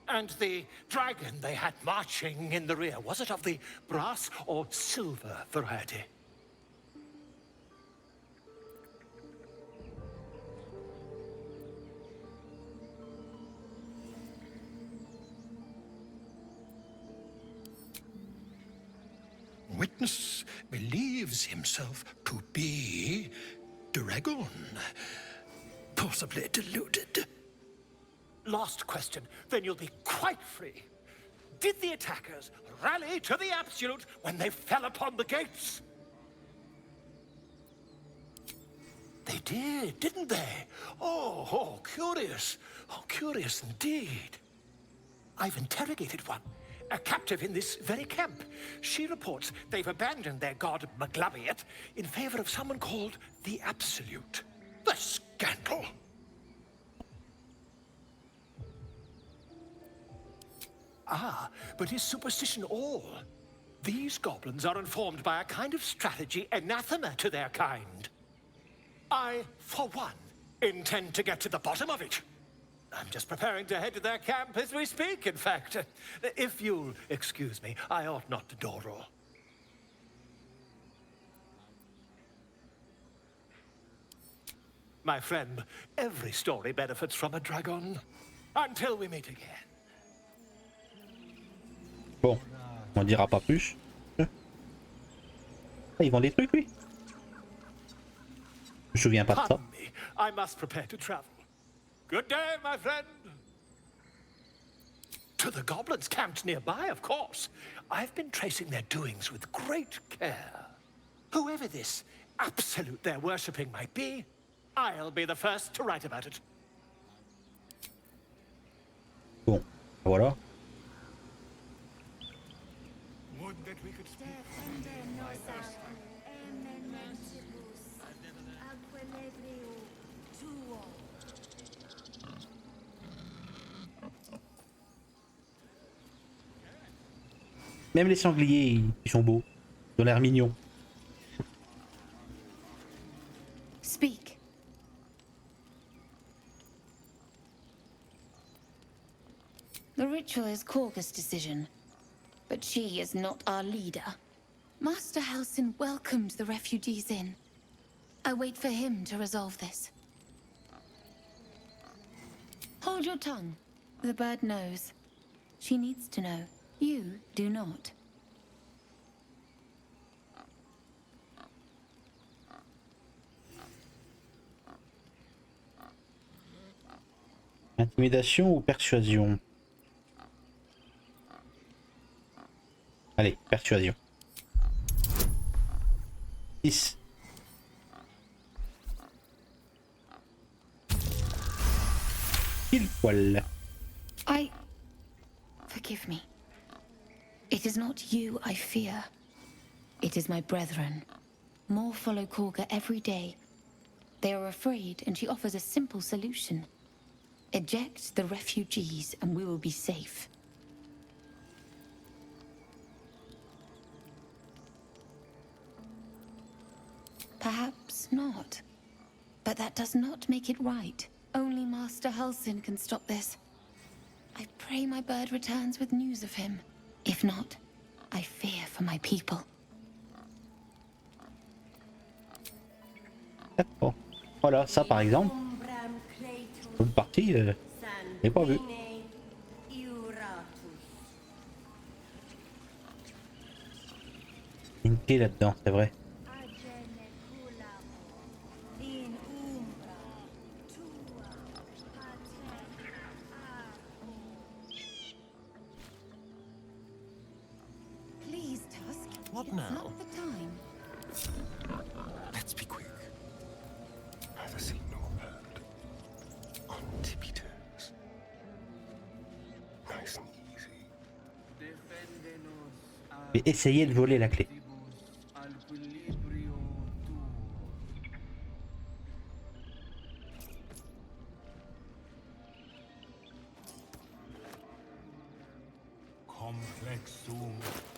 And the dragon they had marching in the rear, was it of the brass or silver variety?
Witness believes himself to be dragon. Possibly deluded.
Last question, then you'll be quite free. Did the attackers rally to the absolute when they fell upon the gates? They did, didn't they? Oh, curious. Oh, curious indeed. I've interrogated one, a captive in this very camp. She reports they've abandoned their god Maglabiet in favor of someone called the Absolute. The scandal! Ah, but is superstition all? These goblins are informed by a kind of strategy anathema to their kind. I, for one, intend to get to the bottom of it. I'm just preparing to head to their camp as we speak, in fact. If you'll excuse me, I ought not to door roll. My friend, every story benefits from a dragon. Until we meet again.
Bon, on en dira pas plus. Ah, il vend des trucs, lui. Je me souviens pas de ça.
Pardon me, I must prepare to travel. Good day, my friend. To the goblins camped nearby, of course. I've been tracing their doings with great care. Whoever this absolute they're worshipping might be, I'll be the first to write about it.
Bon, voilà.
Would that we could speak.
Même les sangliers, ils sont beaux. Ils ont l'air mignons.
Speak. The ritual is Korga's decision, but she is not our leader. Master Halsin welcomed the refugees in. I wait for him to resolve this. Hold your tongue. The bird knows. She needs to know. You do not.
Intimidation ou persuasion? Allez, persuasion. 6. Pile poil.
Forgive me. It is not you I fear. It is my brethren. More follow Korga every day. They are afraid, and she offers a simple solution. Eject the refugees, and we will be safe. Perhaps not. But that does not make it right. Only Master Halsin can stop this. I pray my bird returns with news of him. If not, I fear for my people.
D'accord. Voilà, ça par exemple. Une partie, je l'ai pas vu. Une clé là-dedans, c'est vrai.
What now? Let's be quick. Neither seen nor heard. On tippy toes. Nice and easy.
Je vais essayer de voler la clé.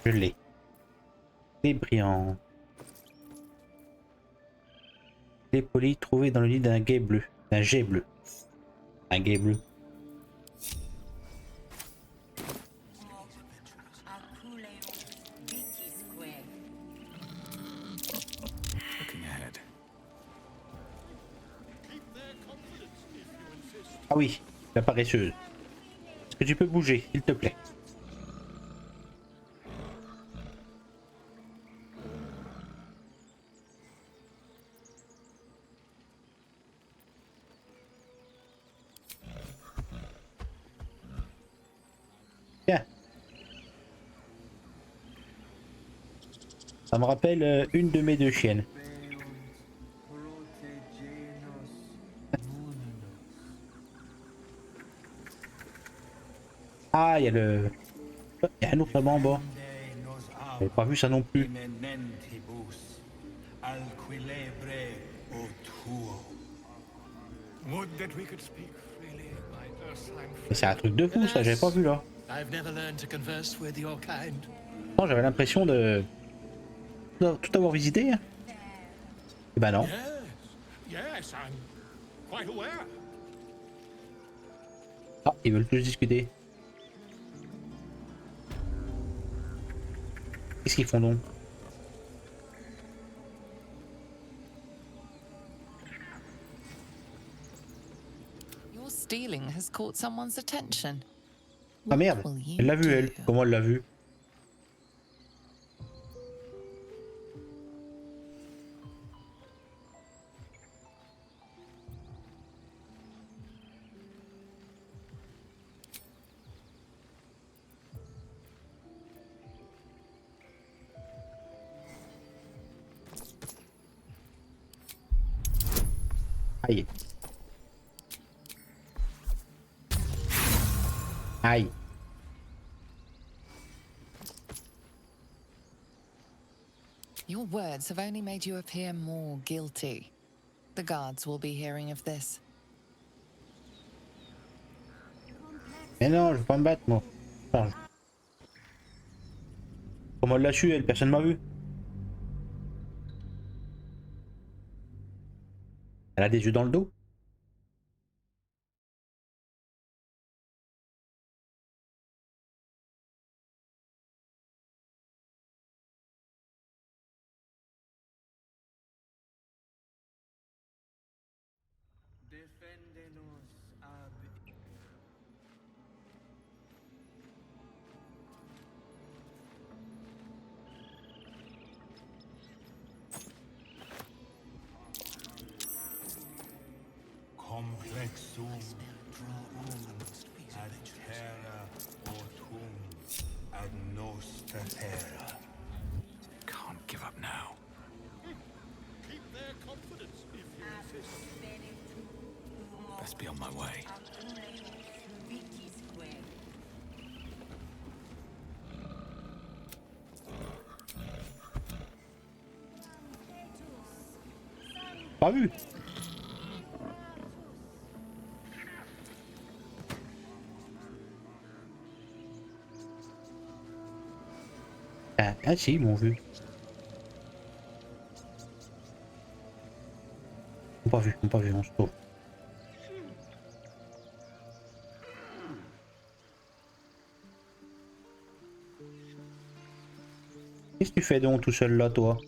Je l'ai. Clé brillante. Clé polie trouvée dans le lit d'un guet bleu. D'un jet bleu. Un guet bleu. Ah oui, la paresseuse. Est-ce que tu peux bouger, s'il te plaît? Tiens. Ça me rappelle une de mes deux chiennes. Ah, il y a le... Il y a un autre là-bas en bas. J'avais pas vu ça non plus. Mais c'est un truc de fou ça, j'avais pas vu là. Non, j'avais l'impression de tout avoir visité. Et bah non. Ah, ils veulent tous discuter. Qu'est-ce qu'ils font donc?
Your stealing has caught someone's attention.
Ah merde, elle l'a vu elle. Comment elle l'a vu? Aïe. Aïe.
Your words have only made you appear more guilty. The guards will be hearing of this.
Mais non, je veux pas me battre moi. Enfin, comment elle l'a su elle? Personne m'a vu. Elle a des yeux dans le dos.
Can't give up now.
Keep their confidence if you insist.
Best be on my way.
Pas vu. Ah si, ils m'ont vu. Ils m'ont pas vu, on se trouve. Qu'est-ce que tu fais donc tout seul là, toi?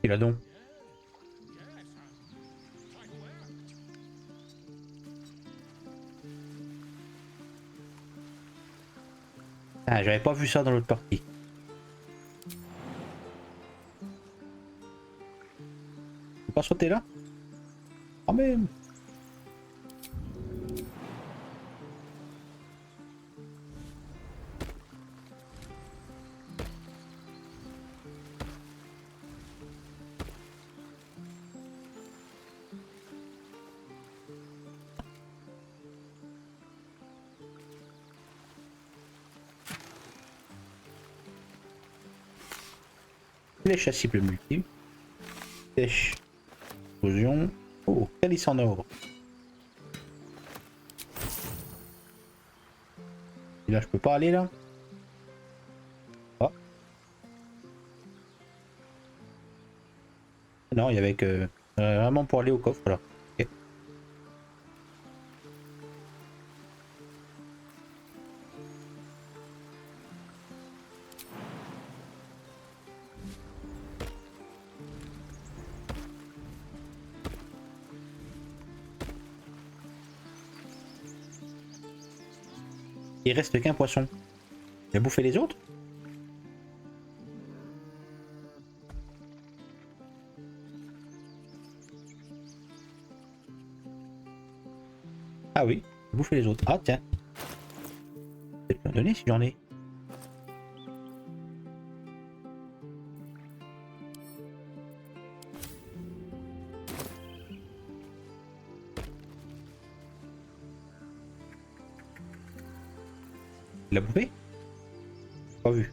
Il a donc. Ah, j'avais pas vu ça dans l'autre partie. On peut pas sauter là? Ah même. Flèche à cible multiple. Flèche. Explosion. Oh, calice en or. Et là, je peux pas aller là. Ah. Non, il y avait que vraiment pour aller au coffre là. Ok. Il reste qu'un poisson. Il a bouffé les autres? Ah oui, il a bouffé les autres. Ah tiens. Je vais te le donner si j'en ai. Il l'a bouffé? Pas vu.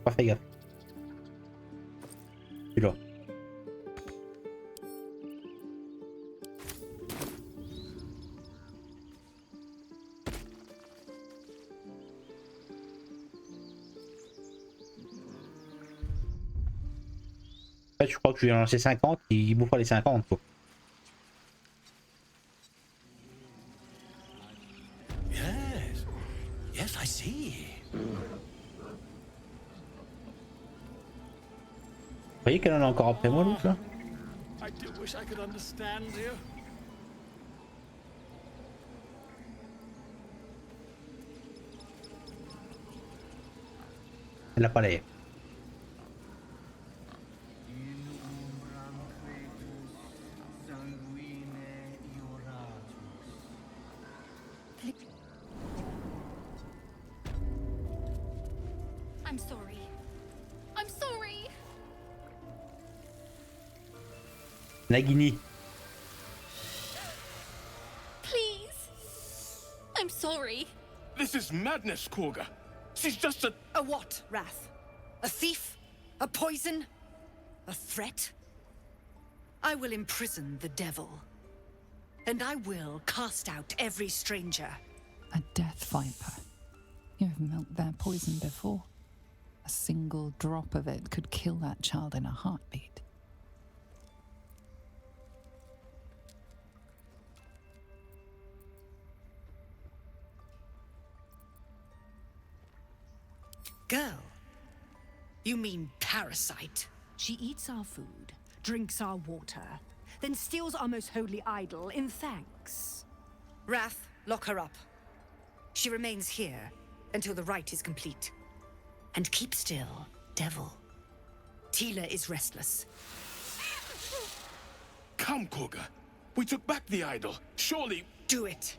Pas fait gaffe. Celui-là. En fait, je crois que je lui ai lancé 50, il bouffe pas les 50 quoi.
Yes, I see.
Vous voyez qu'elle en a encore après moi l'autre là?
I do wish I could understand you.
Elle a pas l'air.
I'm sorry. I'm sorry.
Nagini.
Please. I'm sorry.
This is madness, Korga. She's just a...
A what, Wrath? A thief? A poison? A threat? I will imprison the devil. And I will cast out every stranger.
A death viper. You've milked their poison before. A single drop of it could kill that child in a heartbeat.
Girl? You mean parasite? She eats our food, drinks our water, then steals our most holy idol in thanks. Wrath, lock her up. She remains here until the rite is complete. And keep still, devil. Tila is restless.
Come, Korga. We took back the idol. Surely...
Do it.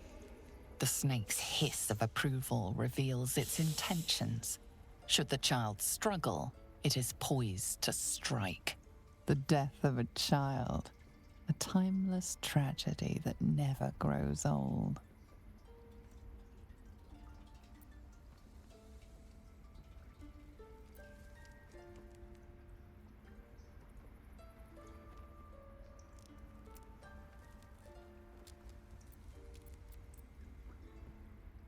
The snake's hiss of approval reveals its intentions. Should the child struggle, it is poised to strike. The death of a child, a timeless tragedy that never grows old.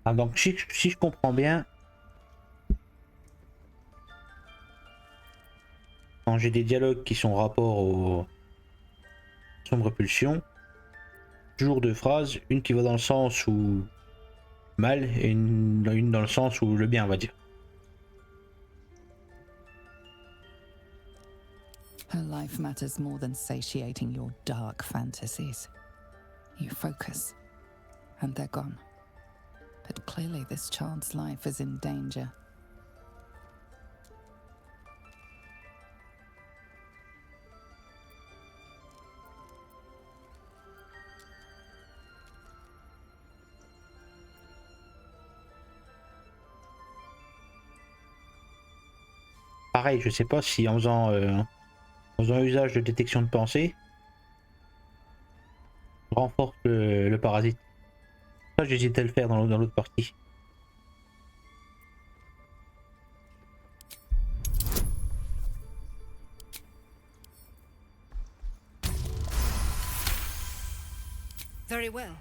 Ah, donc si je comprends bien, quand j'ai des dialogues qui sont rapport au Sombre Pulsion, toujours deux phrases, une qui va dans le sens où mal et une dans le sens où le bien, on va dire.
Her life matters more than satiating your dark fantasies. You focus, and they're gone. But clearly this child's life is in danger.
Pareil, je sais pas si en faisant usage de détection de pensée, renforce le parasite. Ça, j'hésitais à le faire dans l'autre partie.
Very well.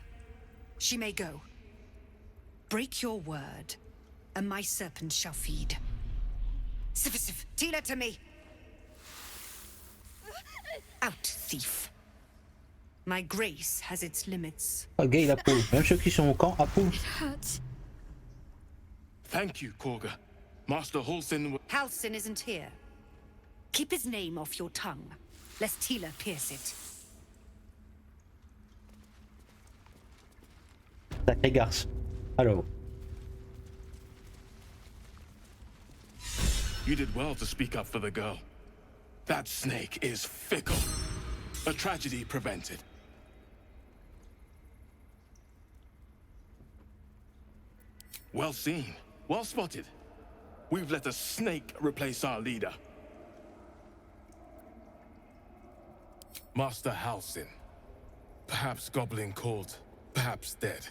She may go. Break your word, and my serpent shall feed. Sif, Tila to me! Out, thief. My grace has its limits.
Ah, gay, il approuve. Même ceux qui sont au camp approuvent.
Thank you, Korga. Master Halsin...
Halsin isn't here. Keep his name off your tongue, lest Tila pierce it.
Sacré garce. Hello.
You did well to speak up for the girl. That snake is fickle. A tragedy prevented. Well seen. Well spotted. We've let a snake replace our leader. Master Halsin. Perhaps goblin called, perhaps dead.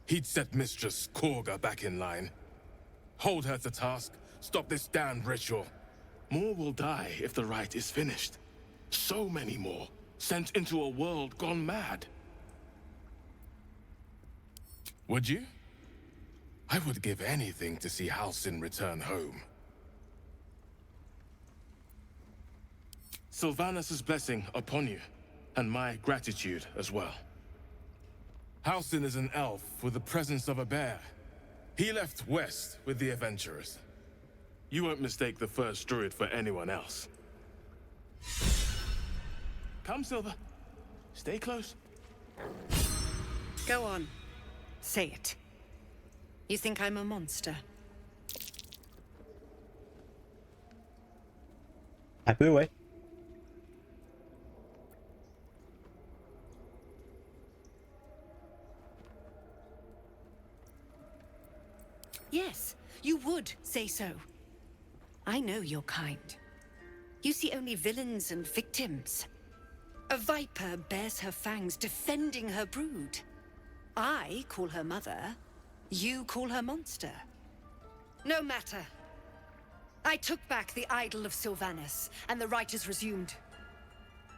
He'd set Mistress Korga back in line. Hold her to task, stop this damned ritual. More will die if the rite is finished. So many more, sent into a world gone mad. Would you? I would give anything to see Halsin return home. Sylvanus' blessing upon you, and my gratitude as well. Halsin is an elf with the presence of a bear. He left west with the adventurers. You won't mistake the first druid for anyone else. Come, Silver. Stay close.
Go on. Say it. You think I'm a monster?
Un peu, ouais.
Yes, you would say so. I know your kind. You see only villains and victims. A viper bears her fangs defending her brood. I call her mother. You call her monster. No matter. I took back the idol of Sylvanus, and the rite is resumed.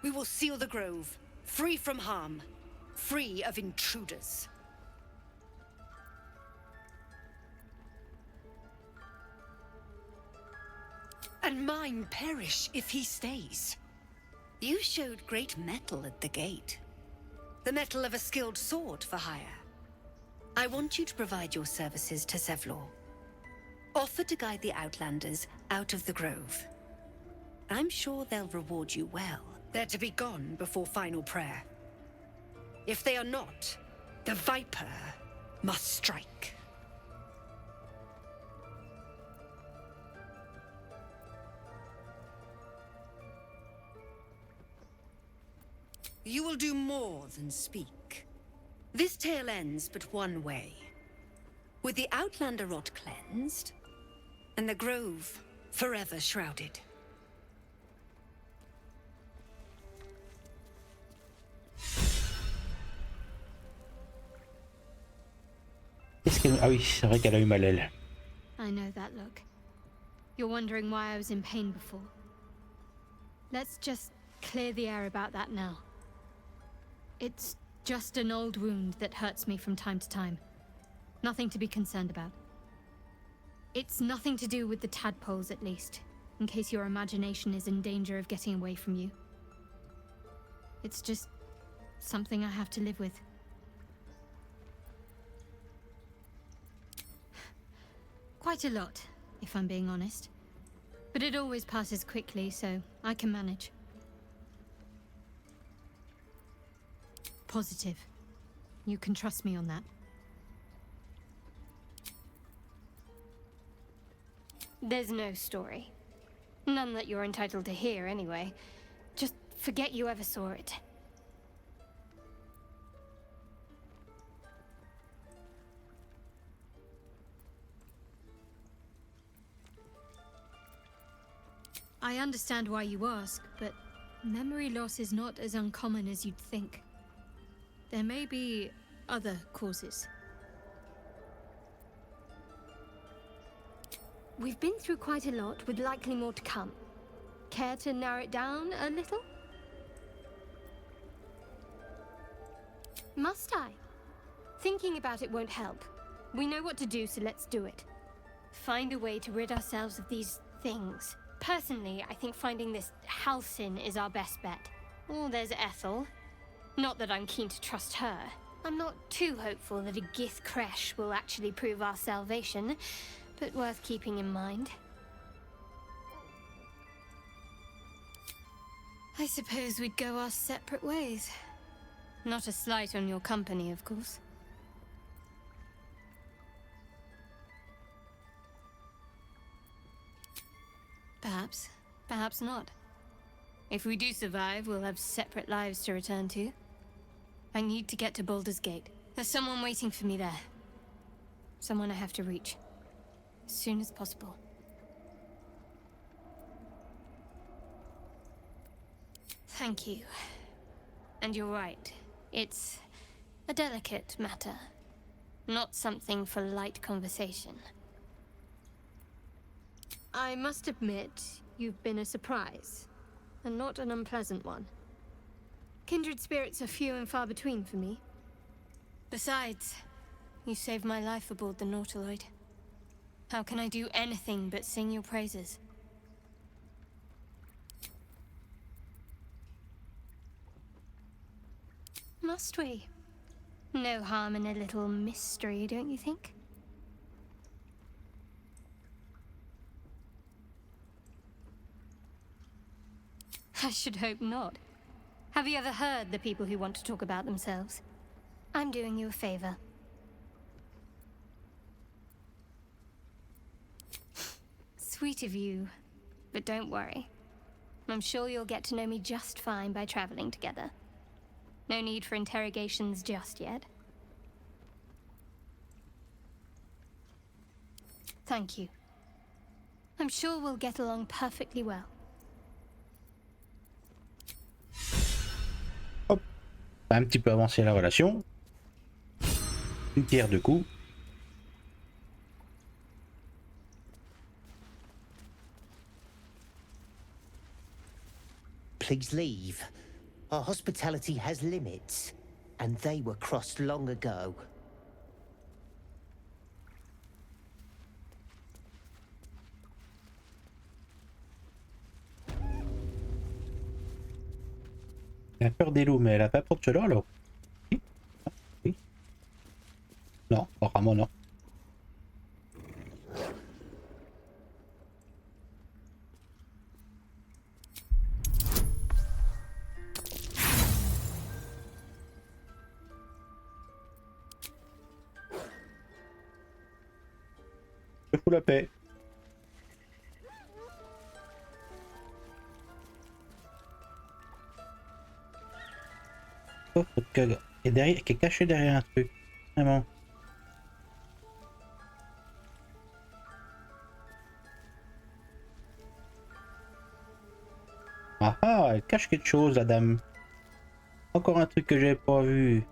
We will seal the grove, free from harm, free of intruders. And mine perish if he stays. You showed great mettle at the gate. The mettle of a skilled sword for hire. I want you to provide your services to Zevlor. Offer to guide the Outlanders out of the grove. I'm sure they'll reward you well. They're to be gone before final prayer. If they are not, the Viper must strike. You will do more than speak. This tale ends but one way. With the Outlander rot cleansed, and the grove forever shrouded.
Qu'est-ce qu'elle... Ah oui, c'est vrai qu'elle a eu mal elle.
I know that look. You're wondering why I was in pain before. Let's just clear the air about that now. It's just an old wound that hurts me from time to time. Nothing to be concerned about. It's nothing to do with the tadpoles, at least, in case your imagination is in danger of getting away from you. It's just something I have to live with. Quite a lot, if I'm being honest. But it always passes quickly, so I can manage. Positive. You can trust me on that. There's no story. None that you're entitled to hear, anyway. Just forget you ever saw it. I understand why you ask, but memory loss is not as uncommon as you'd think. There may be other causes. We've been through quite a lot, with likely more to come. Care to narrow it down a little? Must I? Thinking about it won't help. We know what to do, so let's do it. Find a way to rid ourselves of these things. Personally, I think finding this Halsin is our best bet. Oh, there's Ethel. Not that I'm keen to trust her. I'm not too hopeful that a Gith Kresh will actually prove our salvation, but worth keeping in mind. I suppose we'd go our separate ways. Not a slight on your company, of course. Perhaps. Perhaps not. If we do survive, we'll have separate lives to return to. I need to get to Baldur's Gate. There's someone waiting for me there. Someone I have to reach. As soon as possible. Thank you. And you're right. It's a delicate matter. Not something for light conversation. I must admit, you've been a surprise. And not an unpleasant one. Kindred spirits are few and far between for me. Besides, you saved my life aboard the Nautiloid. How can I do anything but sing your praises? Must we? No harm in a little mystery, don't you think? I should hope not. Have you ever heard the people who want to talk about themselves? I'm doing you a favor. Sweet of you, but don't worry. I'm sure you'll get to know me just fine by traveling together. No need for interrogations just yet. Thank you. I'm sure we'll get along perfectly well.
Hop, un petit peu avancer la relation. Une pierre deux coups.
Please leave. Our hospitality has limits, and they were crossed long ago.
Elle a peur des loups, mais elle a pas peur de cela alors. Oui. Oui. Non, apparemment non. Je fous la paix. Coffre de caga. Et derrière, qui est caché derrière un truc. Vraiment. Ah ah, elle cache quelque chose, la dame. Encore un truc que j'avais pas vu.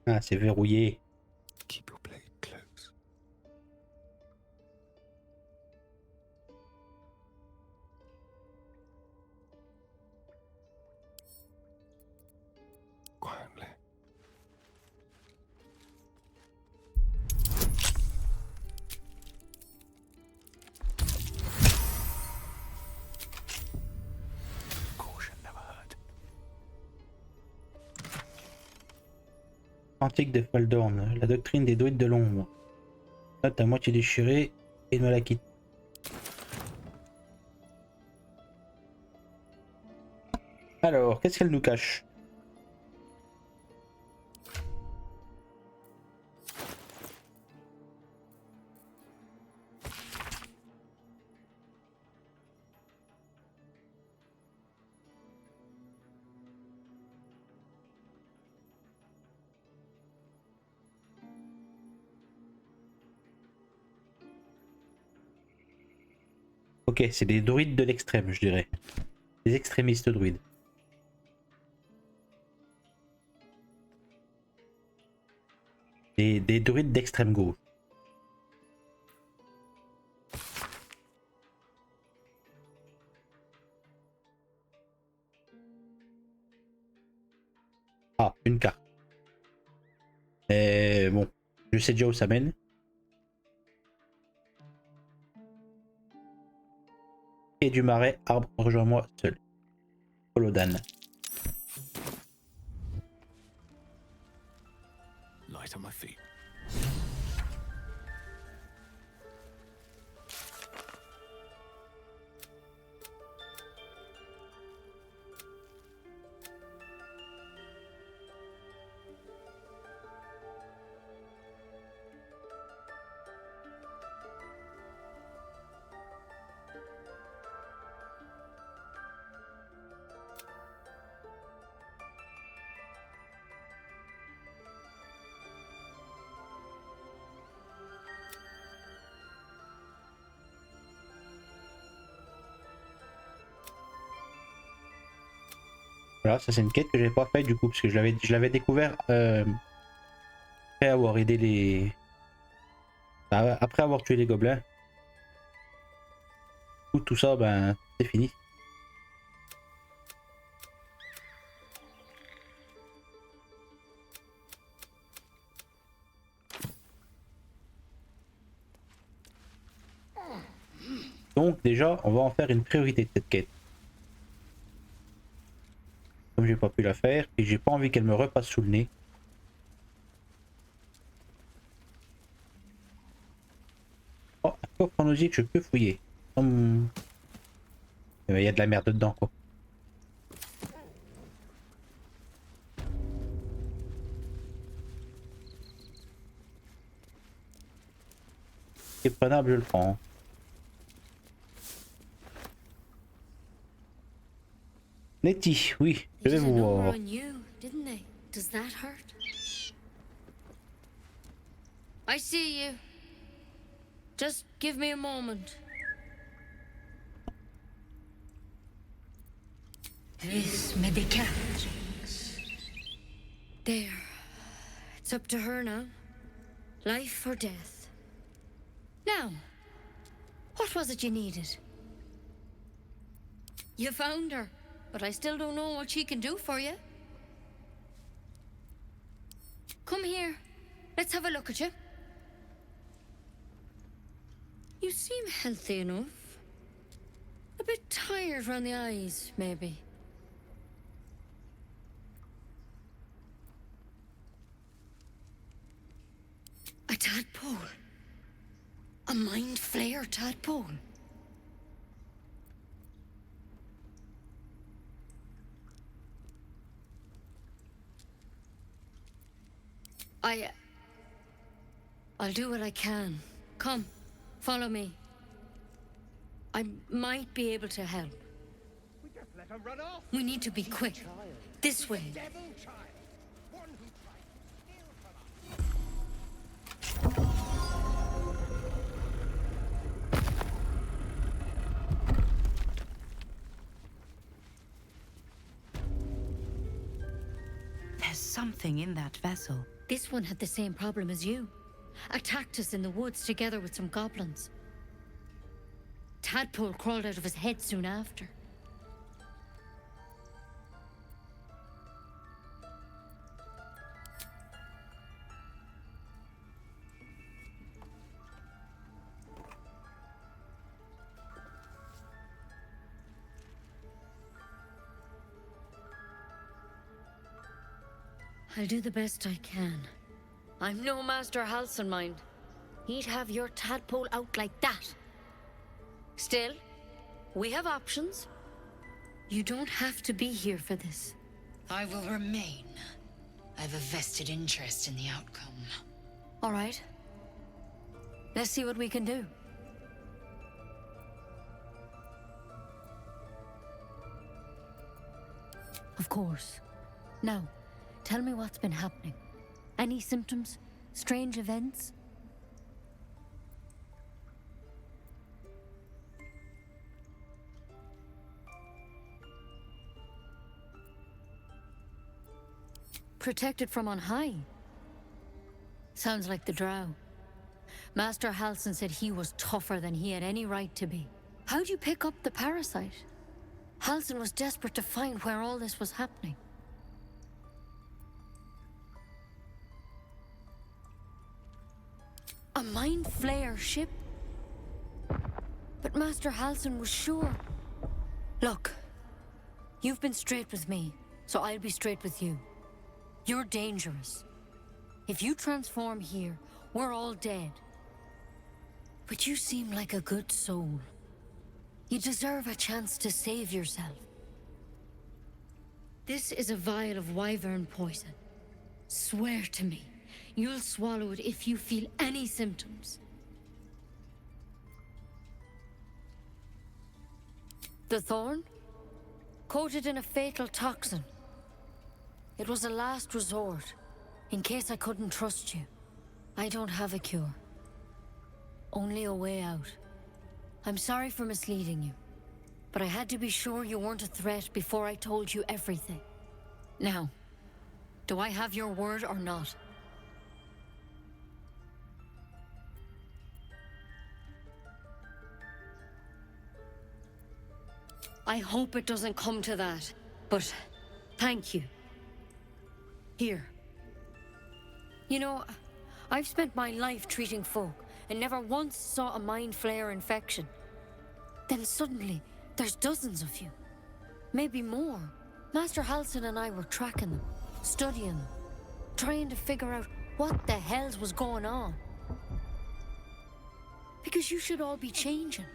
Ah, c'est verrouillé.
Keep your blade close. Quietly. Caution never hurt.
Antique de Faldorn, la doctrine des druides de l'ombre. Note à moitié déchirée et ne la quitte. Alors, qu'est-ce qu'elle nous cache? Ok, c'est des druides de l'extrême, je dirais. Des extrémistes druides. Des druides d'extrême gauche. Ah, une carte. Et bon, je sais déjà où ça mène. Et du marais, arbre, rejoins-moi seul. Holodan.
Light on my feet.
Voilà, ça c'est une quête que j'avais pas faite du coup, parce que je l'avais découvert après avoir aidé les... après avoir tué les gobelins. Tout ça, ben, c'est fini. Donc déjà, on va en faire une priorité de cette quête. Comme j'ai pas pu la faire, et j'ai pas envie qu'elle me repasse sous le nez. Oh, un coffre chronologique que je peux fouiller. Il y a de la merde dedans, quoi. C'est prenable, je le prends. Letty, oui, je vais vous voir.
Does that hurt? I see you. Just give me a moment.
This may be Catherine's.
There. It's up to her now. Life or death. Now, what was it you needed? You found her, but I still don't know what she can do for you. Come here. Let's have a look at you. You seem healthy enough. A bit tired around the eyes, maybe. A tadpole. A mind flayer tadpole? I'll do what I can. Come, follow me. I might be able to help.
We just let her run off.
We need to be quick. This way.
Devil child. One who tried to steal from us.
There's something in that vessel.
This one had the same problem as you. Attacked us in the woods together with some goblins. Tadpole crawled out of his head soon after. I'll do the best I can. I'm no Master Halcyon, mind. He'd have your tadpole out like that. Still, we have options. You don't have to be here for this.
I will remain. I have a vested interest in the outcome.
All right. Let's see what we can do. Of course. Now, tell me what's been happening. Any symptoms? Strange events? Protected from on high? Sounds like the drow. Master Halcyon said he was tougher than he had any right to be. How'd you pick up the parasite? Halcyon was desperate to find where all this was happening. A mind flayer ship? But Master Halcyon was sure. Look, you've been straight with me, so I'll be straight with you. You're dangerous. If you transform here, we're all dead. But you seem like a good soul. You deserve a chance to save yourself. This is a vial of wyvern poison. Swear to me, you'll swallow it if you feel any symptoms. The thorn? Coated in a fatal toxin. It was a last resort, in case I couldn't trust you. I don't have a cure. Only a way out. I'm sorry for misleading you, but I had to be sure you weren't a threat before I told you everything. Now, do I have your word or not? I hope it doesn't come to that, but thank you. Here. You know, I've spent my life treating folk and never once saw a mind flayer infection. Then suddenly, there's dozens of you. Maybe more. Master Halcyon and I were tracking them, studying them, trying to figure out what the hells was going on. Because you should all be changing.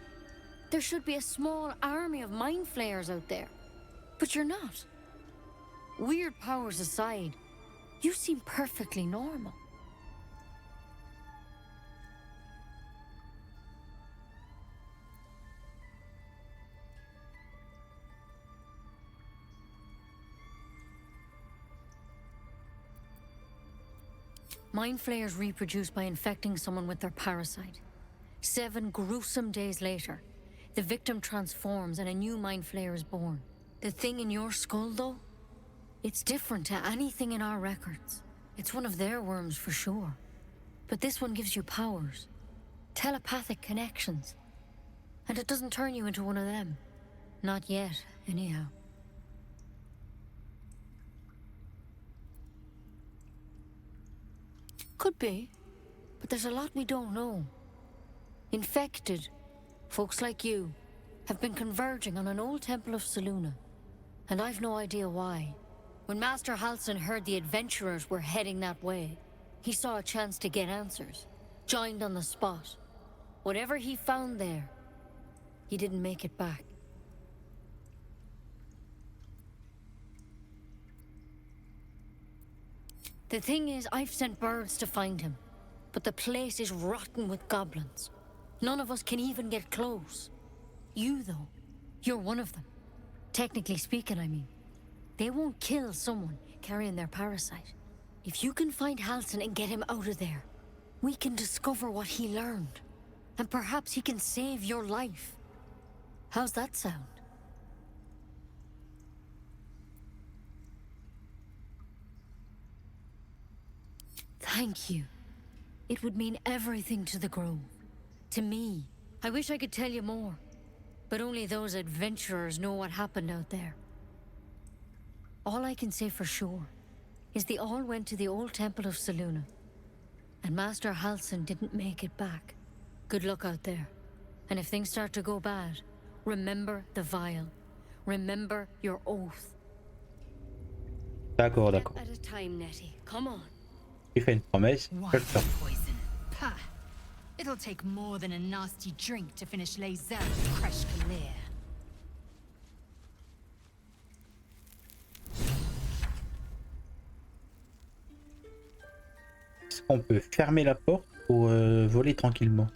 There should be a small army of mind flayers out there. But you're not. Weird powers aside, you seem perfectly normal. Mind flayers reproduce by infecting someone with their parasite. 7 gruesome days later, the victim transforms and a new mind flayer is born. The thing in your skull, though? It's different to anything in our records. It's one of their worms for sure. But this one gives you powers. Telepathic connections. And it doesn't turn you into one of them. Not yet, anyhow. Could be. But there's a lot we don't know. Infected, folks like you, have been converging on an old temple of Selûne. And I've no idea why. When Master Halcyon heard the adventurers were heading that way, he saw a chance to get answers. Joined on the spot. Whatever he found there, he didn't make it back. The thing is, I've sent birds to find him, but the place is rotten with goblins. None of us can even get close. You, though, you're one of them. Technically speaking, I mean. They won't kill someone carrying their parasite. If you can find Halsin and get him out of there, we can discover what he learned. And perhaps he can save your life. How's that sound? Thank you. It would mean everything to the Grove. To me. I wish I could tell you more. But only those adventurers know what happened out there. All I can say for sure is they all went to the old temple of Selûne. And Master Halsin didn't make it back. Good luck out there. And if things start to go bad, remember the vial. Remember your oath.
D'accord, d'accord.
Step at a time, Nettie. Come on.
Tu fais une promesse, je le fais.
Poison. Pah. It'll take more than a nasty drink to finish lézard's crèche clear.
Est-ce qu'on peut fermer la porte pour voler tranquillement?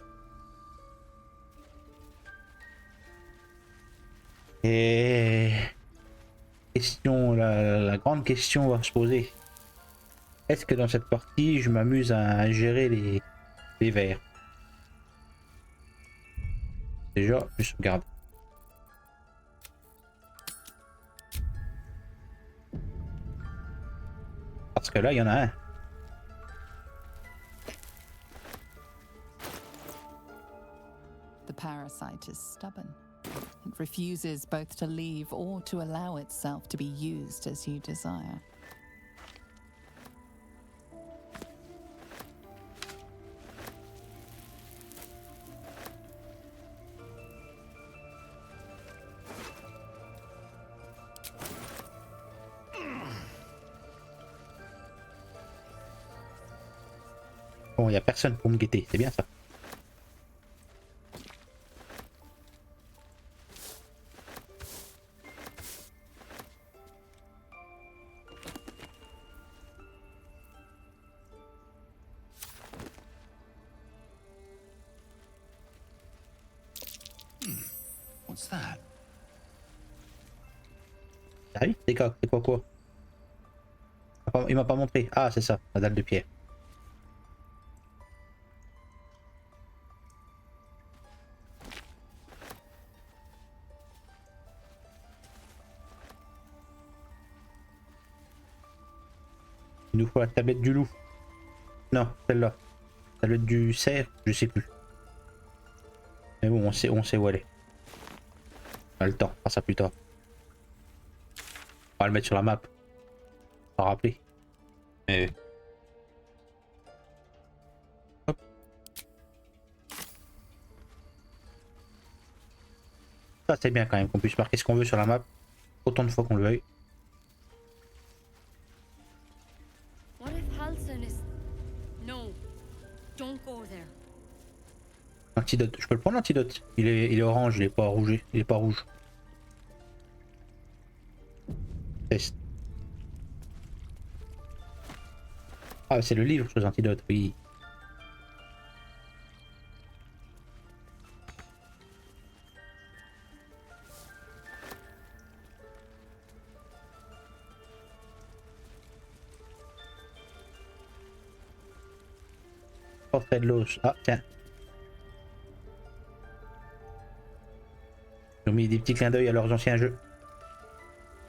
Et question, la grande question va se poser. Est-ce que dans cette partie, je m'amuse à gérer les vers? Déjà, je sauvegarde. Parce que là, il y en a un.
The parasite is stubborn. It refuses both to leave or to allow itself to be used as you desire.
Bon, il n'y a personne pour me guetter, c'est bien ça.
What's that?
Ah oui, c'est quoi? Il m'a pas montré. Ah, c'est ça, la dalle de pierre. Il nous faut la tablette du loup. Non, celle-là. Tablette du cerf, je sais plus. Mais bon, on sait où elle est. On a le temps, on fera ça plus tard. On va le mettre sur la map. S'en rappeler. Mais... Hop. Ça c'est bien quand même qu'on puisse marquer ce qu'on veut sur la map. Autant de fois qu'on le veuille.
What if Halsin is... No. Don't go there.
Antidote. Je peux le prendre l'antidote. Il est orange, il est pas rouge. Il est pas rouge. Test. Ah, c'est le livre sur les antidotes, oui. Portrait de l'os. Ah, tiens. Ils ont mis des petits clins d'œil à leurs anciens jeux.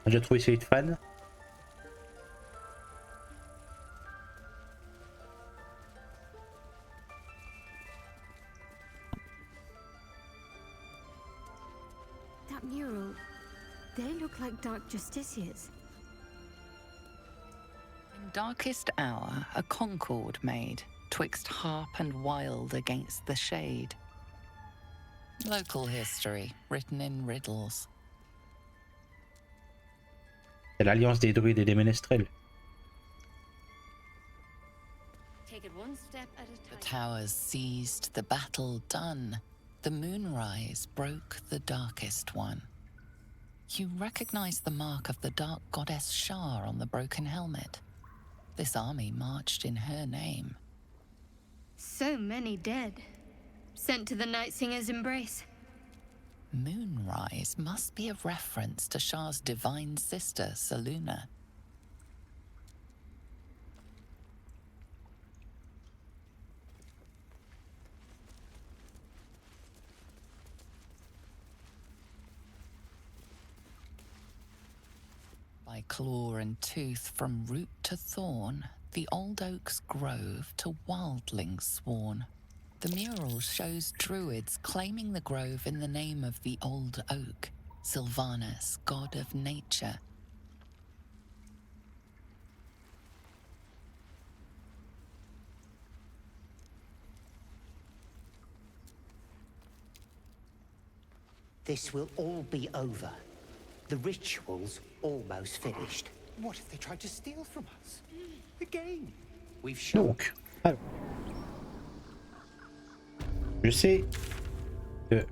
J'ai trouvé celui de fan.
That mural, they look like dark justiciars.
In darkest hour, a concord made, twixt harp and wild against the shade. Local history, written in riddles.
C'est l'alliance des druides et des ménestrels.
Take
take it one step at a
The
time.
towers seized, the battle done. The moonrise broke the darkest one. You recognize the mark of the dark goddess Shar on the broken helmet. This army marched in her name.
So many dead. Sent to the Night Singer's embrace.
Moonrise must be a reference to Shar's divine sister, Selûne. By claw and tooth, from root to thorn, the old oak's grove to wildlings sworn. The mural shows druids claiming the grove in the name of the old oak, Sylvanus, god of nature.
This will all be over. The ritual's almost finished.
What if they tried to steal from us? Again? We've shown.
Donc, alors, je sais que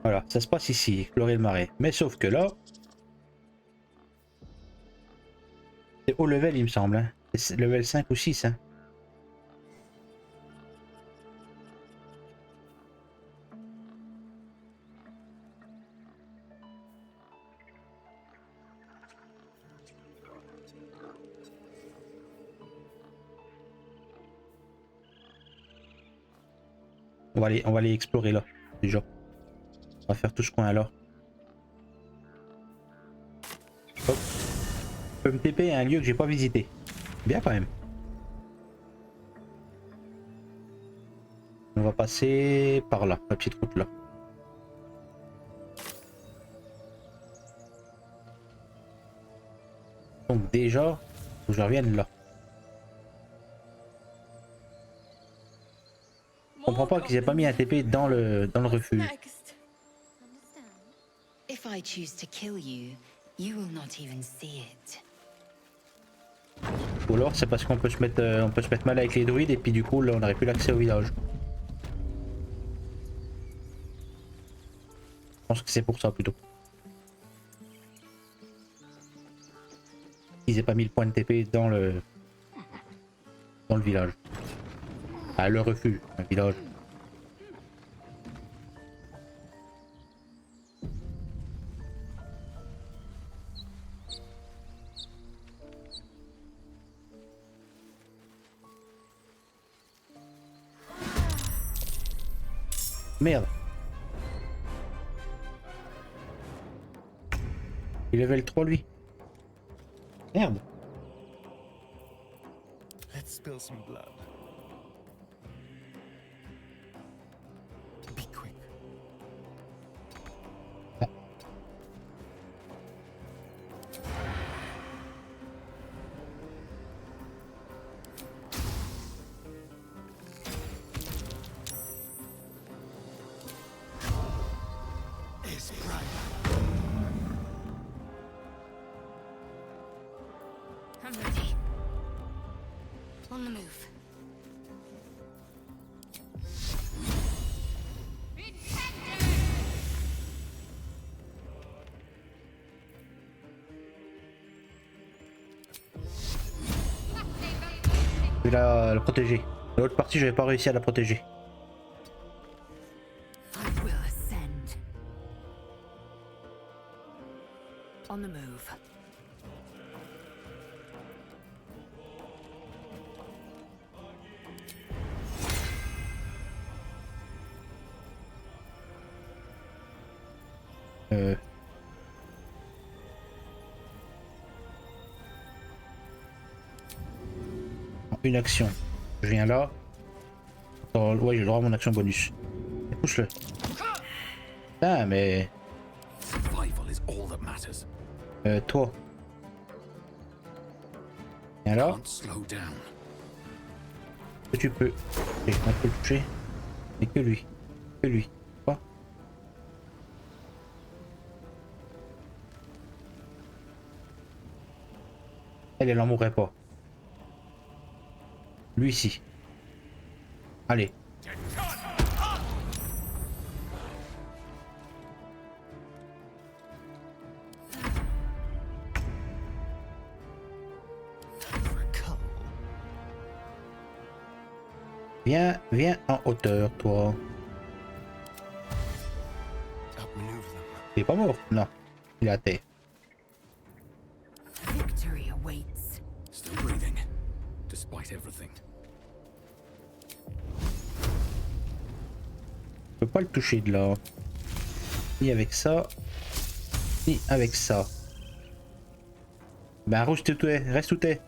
voilà, ça se passe ici, explorer le marais. Mais sauf que là, c'est haut level, il me semble. Hein. C'est level 5 ou 6. Hein. On va aller explorer là, déjà. On va faire tout ce coin là. Hop. Je peux me TP à un lieu que j'ai pas visité. Bien quand même. On va passer par là, la petite route là. Donc déjà, faut que je revienne là. Je comprends pas qu'ils aient pas mis un TP dans le refuge.
If I choose to kill you, you will not even see it.
Ou alors c'est parce qu'on peut se mettre mal avec les druides et puis du coup là on n'aurait plus l'accès au village. Je pense que c'est pour ça plutôt. Ils aient pas mis le point de TP dans le village. Ah, le refuge, un village. Merde. Il est level 3 lui. Merde.
Let's spill some blood. Be quick. It's bright.
I'm ready. On the move.
Je vais la protéger. L'autre partie, j'avais pas réussi à la protéger.
I will ascend. On the move.
Une action. Je viens là. Attends, ouais, j'ai le droit à mon action bonus. Pousse-le. Ah, mais.
Survival is all that matters.
Toi. Viens là.
Can't slow down.
Que tu peux. Ok, on peut le toucher. Mais que lui. Que lui. Quoi? Elle en mourrait pas. Lui ici. Allez. Viens, viens en hauteur, toi. Il est pas mort? Non. Il est à terre.
Victory awaits.
Still breathing, despite everything.
Je peux pas le toucher de là. Ni avec ça. Ni avec ça. Ben rouge tout est, reste où t'es.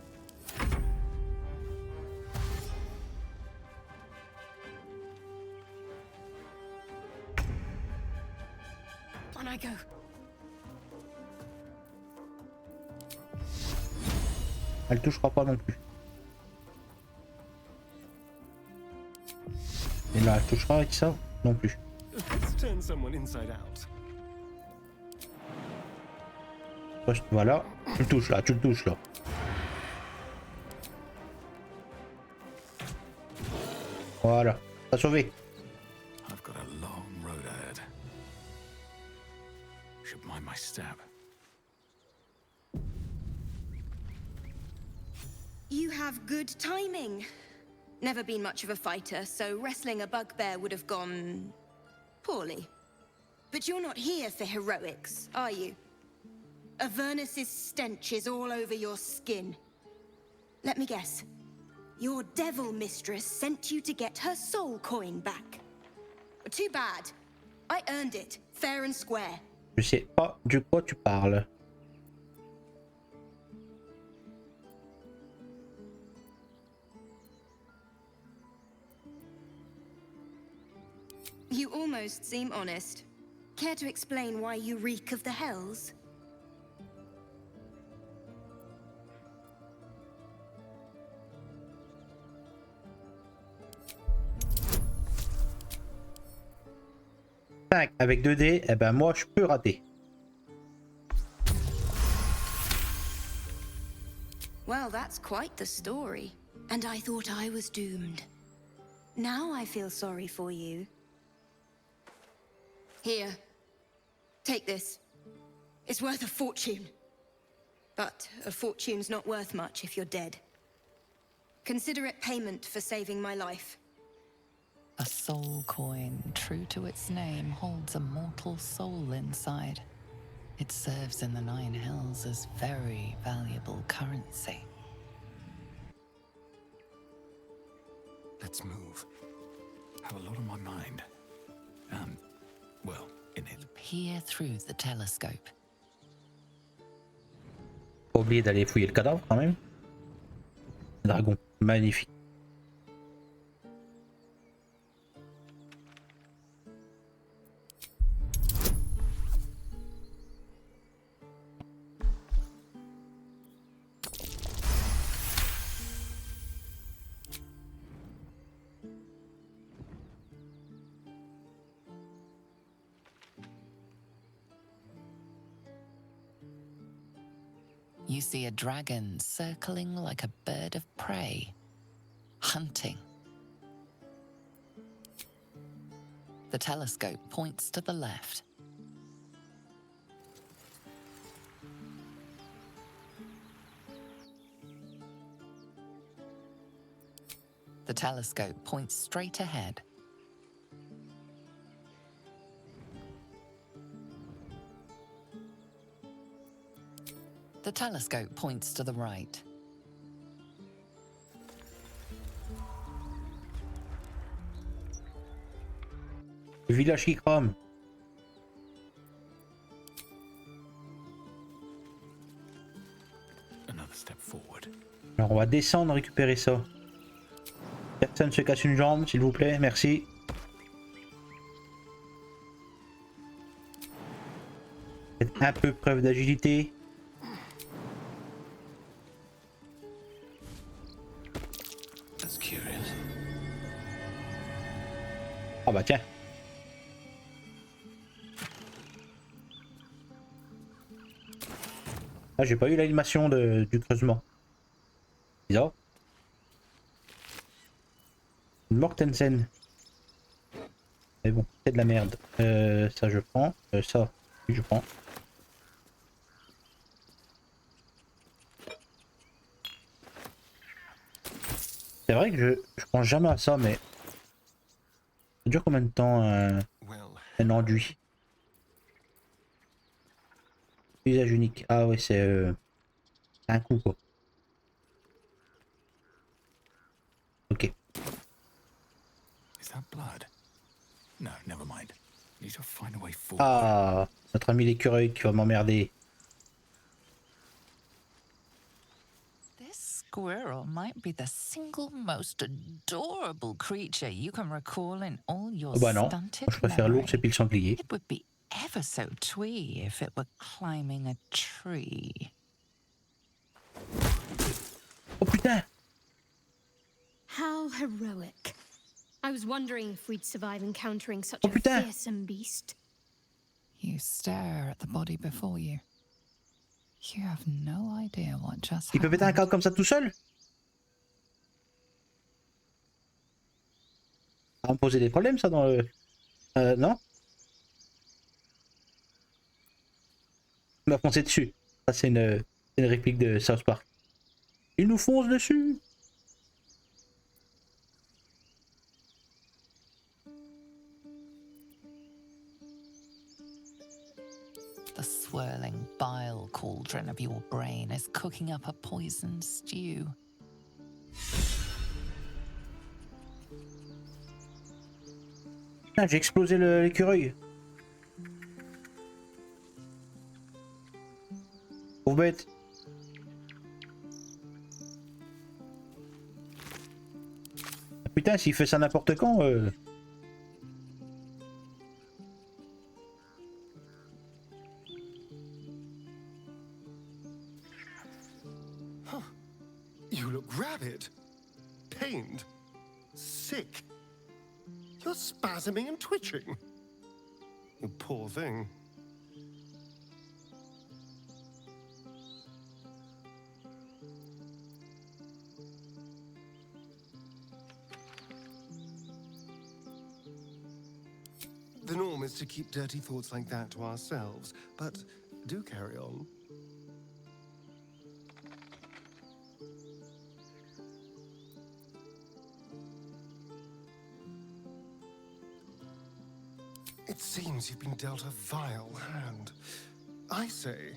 On I go.
Elle touchera pas non plus. Et là, elle touchera avec ça non plus.
Let's turn someone inside out.
Voilà, tu le touches là, tu le touches là. Voilà, t'as sauvé.
I've got a long road ahead. Should mind my step.
You have good timing. Never been much of a fighter, so wrestling a bugbear would have gone poorly. But you're not here for heroics, are you? Avernus's stench is all over your skin. Let me guess. Your devil mistress sent you to get her soul coin back. Too bad. I earned it, fair and square.
Je sais pas de quoi tu parles.
You almost seem honest. Care to explain why you reek of the hells?
Avec 2 dés, eh ben moi je peux rater.
Well, that's quite the story. And I thought I was doomed. Now I feel sorry for you. Here. Take this. It's worth a fortune. But a fortune's not worth much if you're dead. Consider it payment for saving my life.
A soul coin, true to its name, holds a mortal soul inside. It serves in the Nine Hells as very valuable currency.
Let's move. Have a lot on my mind. Well, in it.
Peer through the telescope.
Pas oublier d'aller fouiller le cadavre quand même. Dragon, magnifique.
You see a dragon circling like a bird of prey, hunting. The telescope points to the left. The telescope points straight ahead. The telescope points to the right.
Le village qui crame.
Another step forward.
Alors on va descendre récupérer ça. Personne se casse une jambe, s'il vous plaît, merci. Faites un peu preuve d'agilité. Ah bah tiens. Ah j'ai pas eu l'animation du creusement. Bizarre. Mortensen. Mais bon, c'est de la merde. Ça je prends. Ça, oui, je prends. C'est vrai que je pense jamais à ça, mais... Ça dure combien de temps un enduit? Usage unique. Ah ouais, c'est un coup quoi. Ok.
Is that blood? No, never mind. Need to find a way forward.
Ah, notre ami l'écureuil qui va m'emmerder.
This squirrel might be the single most adorable creature you can recall in all your
Oh bah non,
stunted
moi, je préfère l'ours et puis le sanglier.
It would be ever so twee if it were climbing a tree.
Oh putain!
How heroic. I was wondering if we'd survive encountering such
Oh
a
putain!
fearsome beast.
You stare at the body before you. You have no idea what just
Il peut péter un câble comme ça tout seul? Ça va me poser des problèmes ça dans le... non? Il m'a foncé dessus. Ça c'est une réplique de South Park. Il nous fonce dessus!
The swirling bile cauldron of your brain is cooking up a poisoned stew.
Putain, j'ai explosé l'écureuil. Pauvre bête. Ah, putain, s'il fait ça n'importe quand...
You look rabid, pained, sick. You're spasming and twitching. You poor thing. The norm is to keep dirty thoughts like that to ourselves, but do carry on. It seems you've been dealt a vile hand. I say,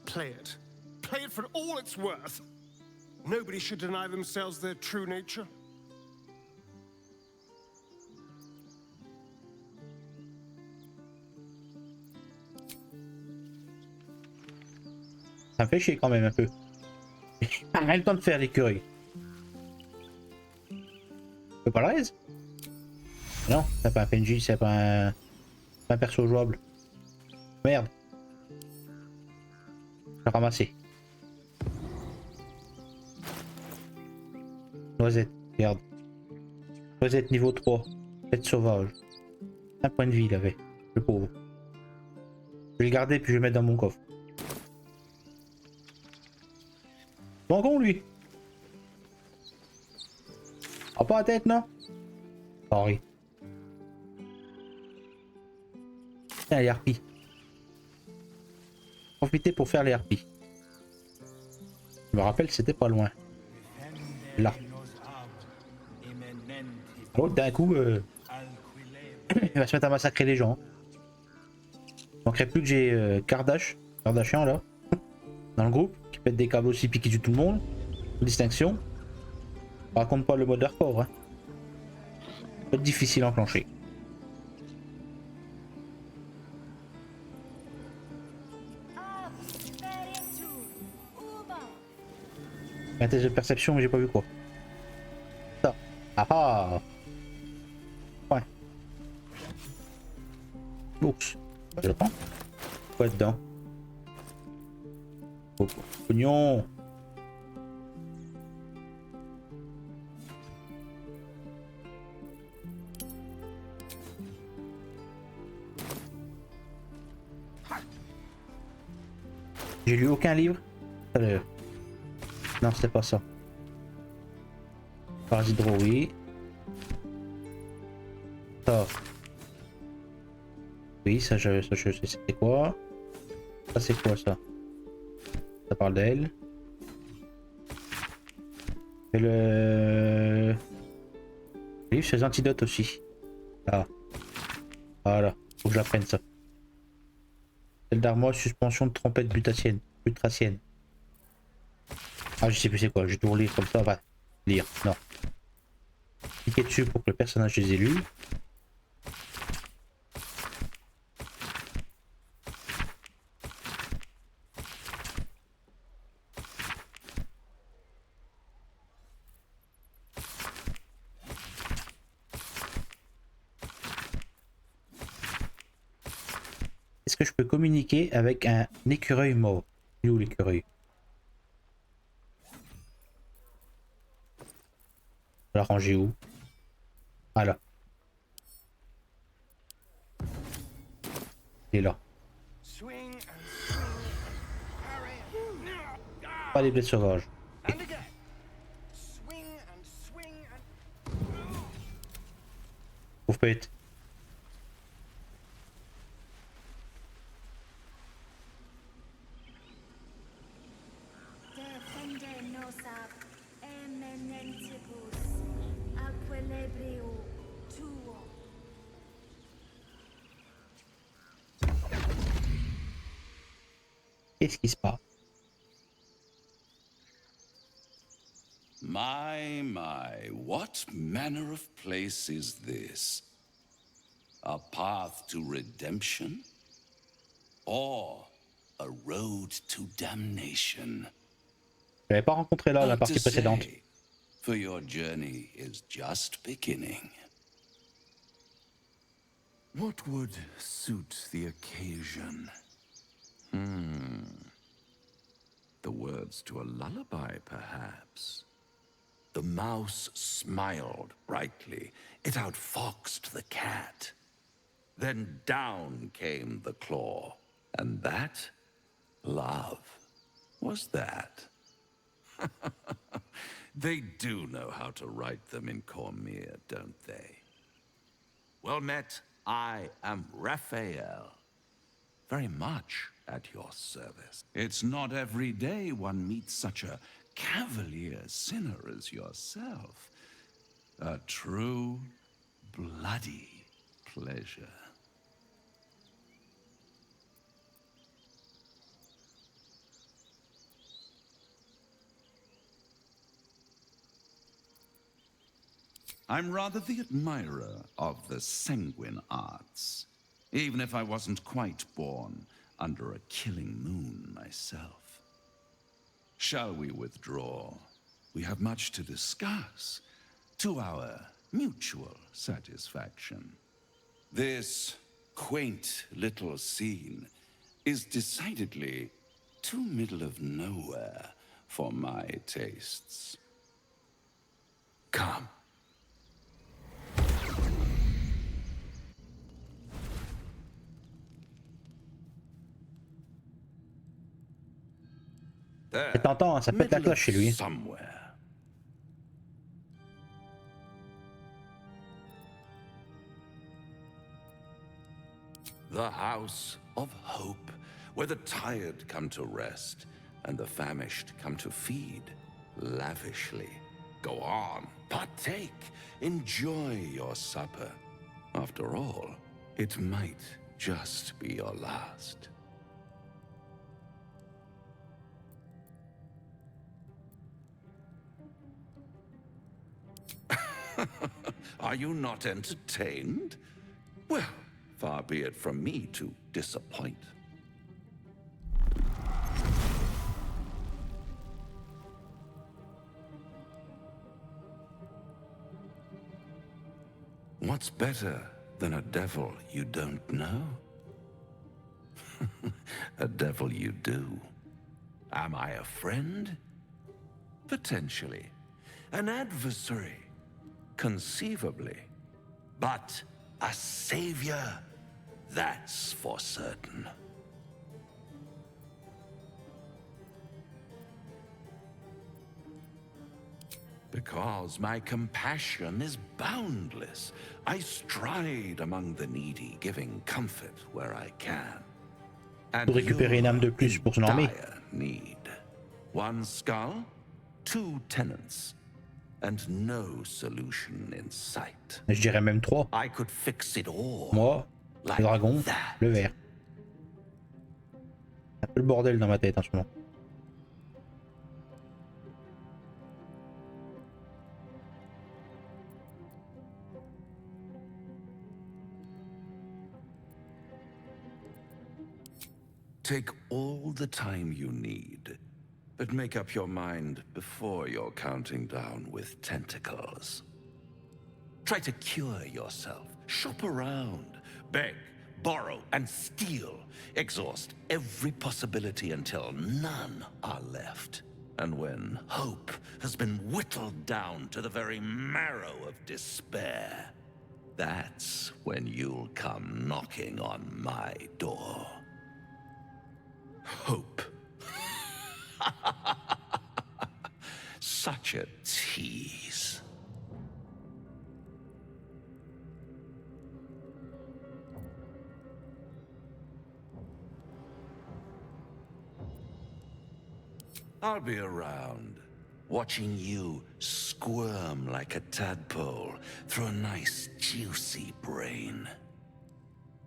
play it. Play it for all it's worth. Nobody should deny themselves their true nature.
Ça me fait chier quand même un peu. Rien le temps de faire l'écureuil. C'est pas la raise? Non, c'est pas un PNJ, c'est pas un perso jouable. Merde. J'ai ramassé. Noisette, regarde. Noisette niveau 3. Bête sauvage. Un point de vie il avait. Le pauvre. Je vais le garder puis je vais le mettre dans mon coffre. Bon con lui. Ah pas la tête non? Sorry. Tiens les harpies. Profitez pour faire les harpies. Je me rappelle c'était pas loin. Là. L'autre d'un coup il va se mettre à massacrer les gens. Il manquerait plus que j'ai Kardashian là. Dans le groupe. Qui pète des câbles aussi puis qui tue tout le monde. Distinction. On raconte pas le mode hardcore hein. Pas difficile à enclencher. Un test de perception mais j'ai pas vu quoi. Ça. Ah ah. Ouais. L'ours. Je le prends. Quoi dedans? Oh, pognon. J'ai lu aucun livre. Non, c'était pas ça. Parasite oui. Ça. Oui, ça je sais c'était quoi. Ça c'est quoi ça? Ça parle d'elle. Et le livre sur les antidotes aussi. Ah. Voilà. Faut que j'apprenne ça. Celle d'armoire, suspension de trompette butracienne. Ah, je sais plus c'est quoi. Je vais tout relire comme ça. Va lire. Non. Cliquez dessus pour que le personnage les ait lus. Est-ce que je peux communiquer avec un écureuil mort? Il est où l'écureuil? La ranger où? Ah là. Il est là. Pas les blessures sauvages. Pauvre pète. Qu'est-ce qui se passe?
My, what manner of place is this? A path to redemption? Or a road to damnation?
Je l'avais pas rencontré là, la partie précédente.
For your journey is just beginning. What would suit the occasion? The words to a lullaby, perhaps. The mouse smiled brightly. It outfoxed the cat. Then down came the claw. And that, love, was that. They do know how to write them in Cormier, don't they? Well met, I am Raphael. Very much at your service. It's not every day one meets such a cavalier sinner as yourself. A true, bloody pleasure. I'm rather the admirer of the sanguine arts, even if I wasn't quite born under a killing moon myself. Shall we withdraw? We have much to discuss, to our mutual satisfaction. This quaint little scene is decidedly too middle of nowhere for my tastes. Come.
C'est tentant, hein, ça pète la cloche chez lui.
Somewhere. The house of hope, where the tired come to rest and the famished come to feed lavishly. Go on, partake, enjoy your supper. After all, it might just be your last. Are you not entertained? Well, far be it from me to disappoint. What's better than a devil you don't know? A devil you do. Am I a friend? Potentially. An adversary? Conceivably. But a savior? That's for certain.
Because my compassion is boundless. I stride among the needy, giving comfort where I can.
Pour récupérer une âme de plus pour son armée.
Need. One skull, 2 tenants, and no solution in sight.
Je dirais même 3.
I could fix it all.
Moi, le dragon, le vert. Un peu le bordel dans ma tête en ce moment.
Take all the time you need, but make up your mind before you're counting down with tentacles. Try to cure yourself. Shop around. Beg, borrow, and steal. Exhaust every possibility until none are left. And when hope has been whittled down to the very marrow of despair, that's when you'll come knocking on my door. Hope. Such a tease. I'll be around, watching you squirm like a tadpole through a nice, juicy brain.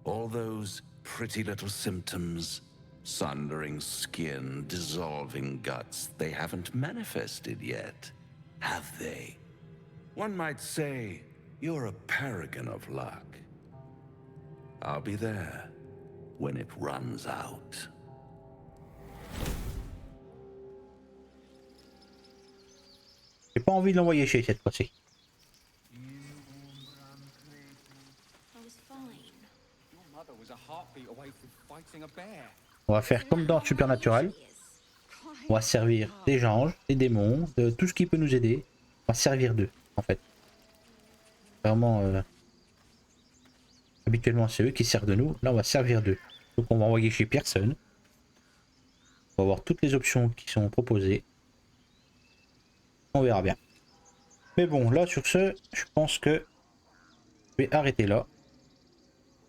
All those pretty little symptoms, sundering skin, dissolving guts, they haven't manifested yet, have they? One might say you're a paragon of luck. I'll be there when it runs out.
J'ai pas envie de l'envoyer chez cette fois-ci. On va faire comme dans Supernatural. On va servir des anges, des démons, de tout ce qui peut nous aider. On va servir d'eux, en fait. Vraiment, habituellement, c'est eux qui servent de nous. Là, on va servir d'eux. Donc, on va envoyer chez personne. On va voir toutes les options qui sont proposées. On verra bien. Mais bon, là, sur ce, je pense que je vais arrêter là.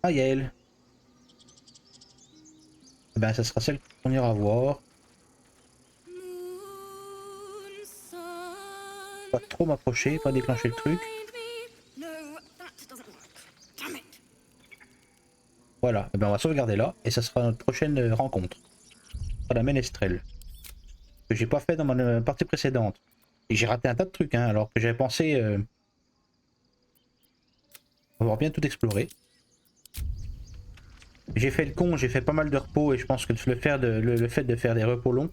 Ah, Yael. Eh ben, ça sera celle qu'on ira voir. Pas trop m'approcher, pas déclencher le truc. Voilà, eh ben, on va sauvegarder là. Et ça sera notre prochaine rencontre. À la ménestrelle. Que j'ai pas fait dans ma partie précédente. Et j'ai raté un tas de trucs, hein, alors que j'avais pensé avoir bien tout exploré. J'ai fait le con, j'ai fait pas mal de repos et je pense que le fait de faire des repos longs,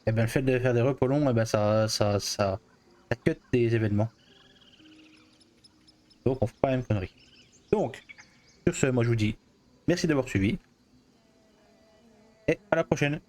et ben le fait de faire des repos longs, et ben ça cut des événements. Donc on fait pas la même connerie. Donc, sur ce, moi je vous dis merci d'avoir suivi. Et à la prochaine.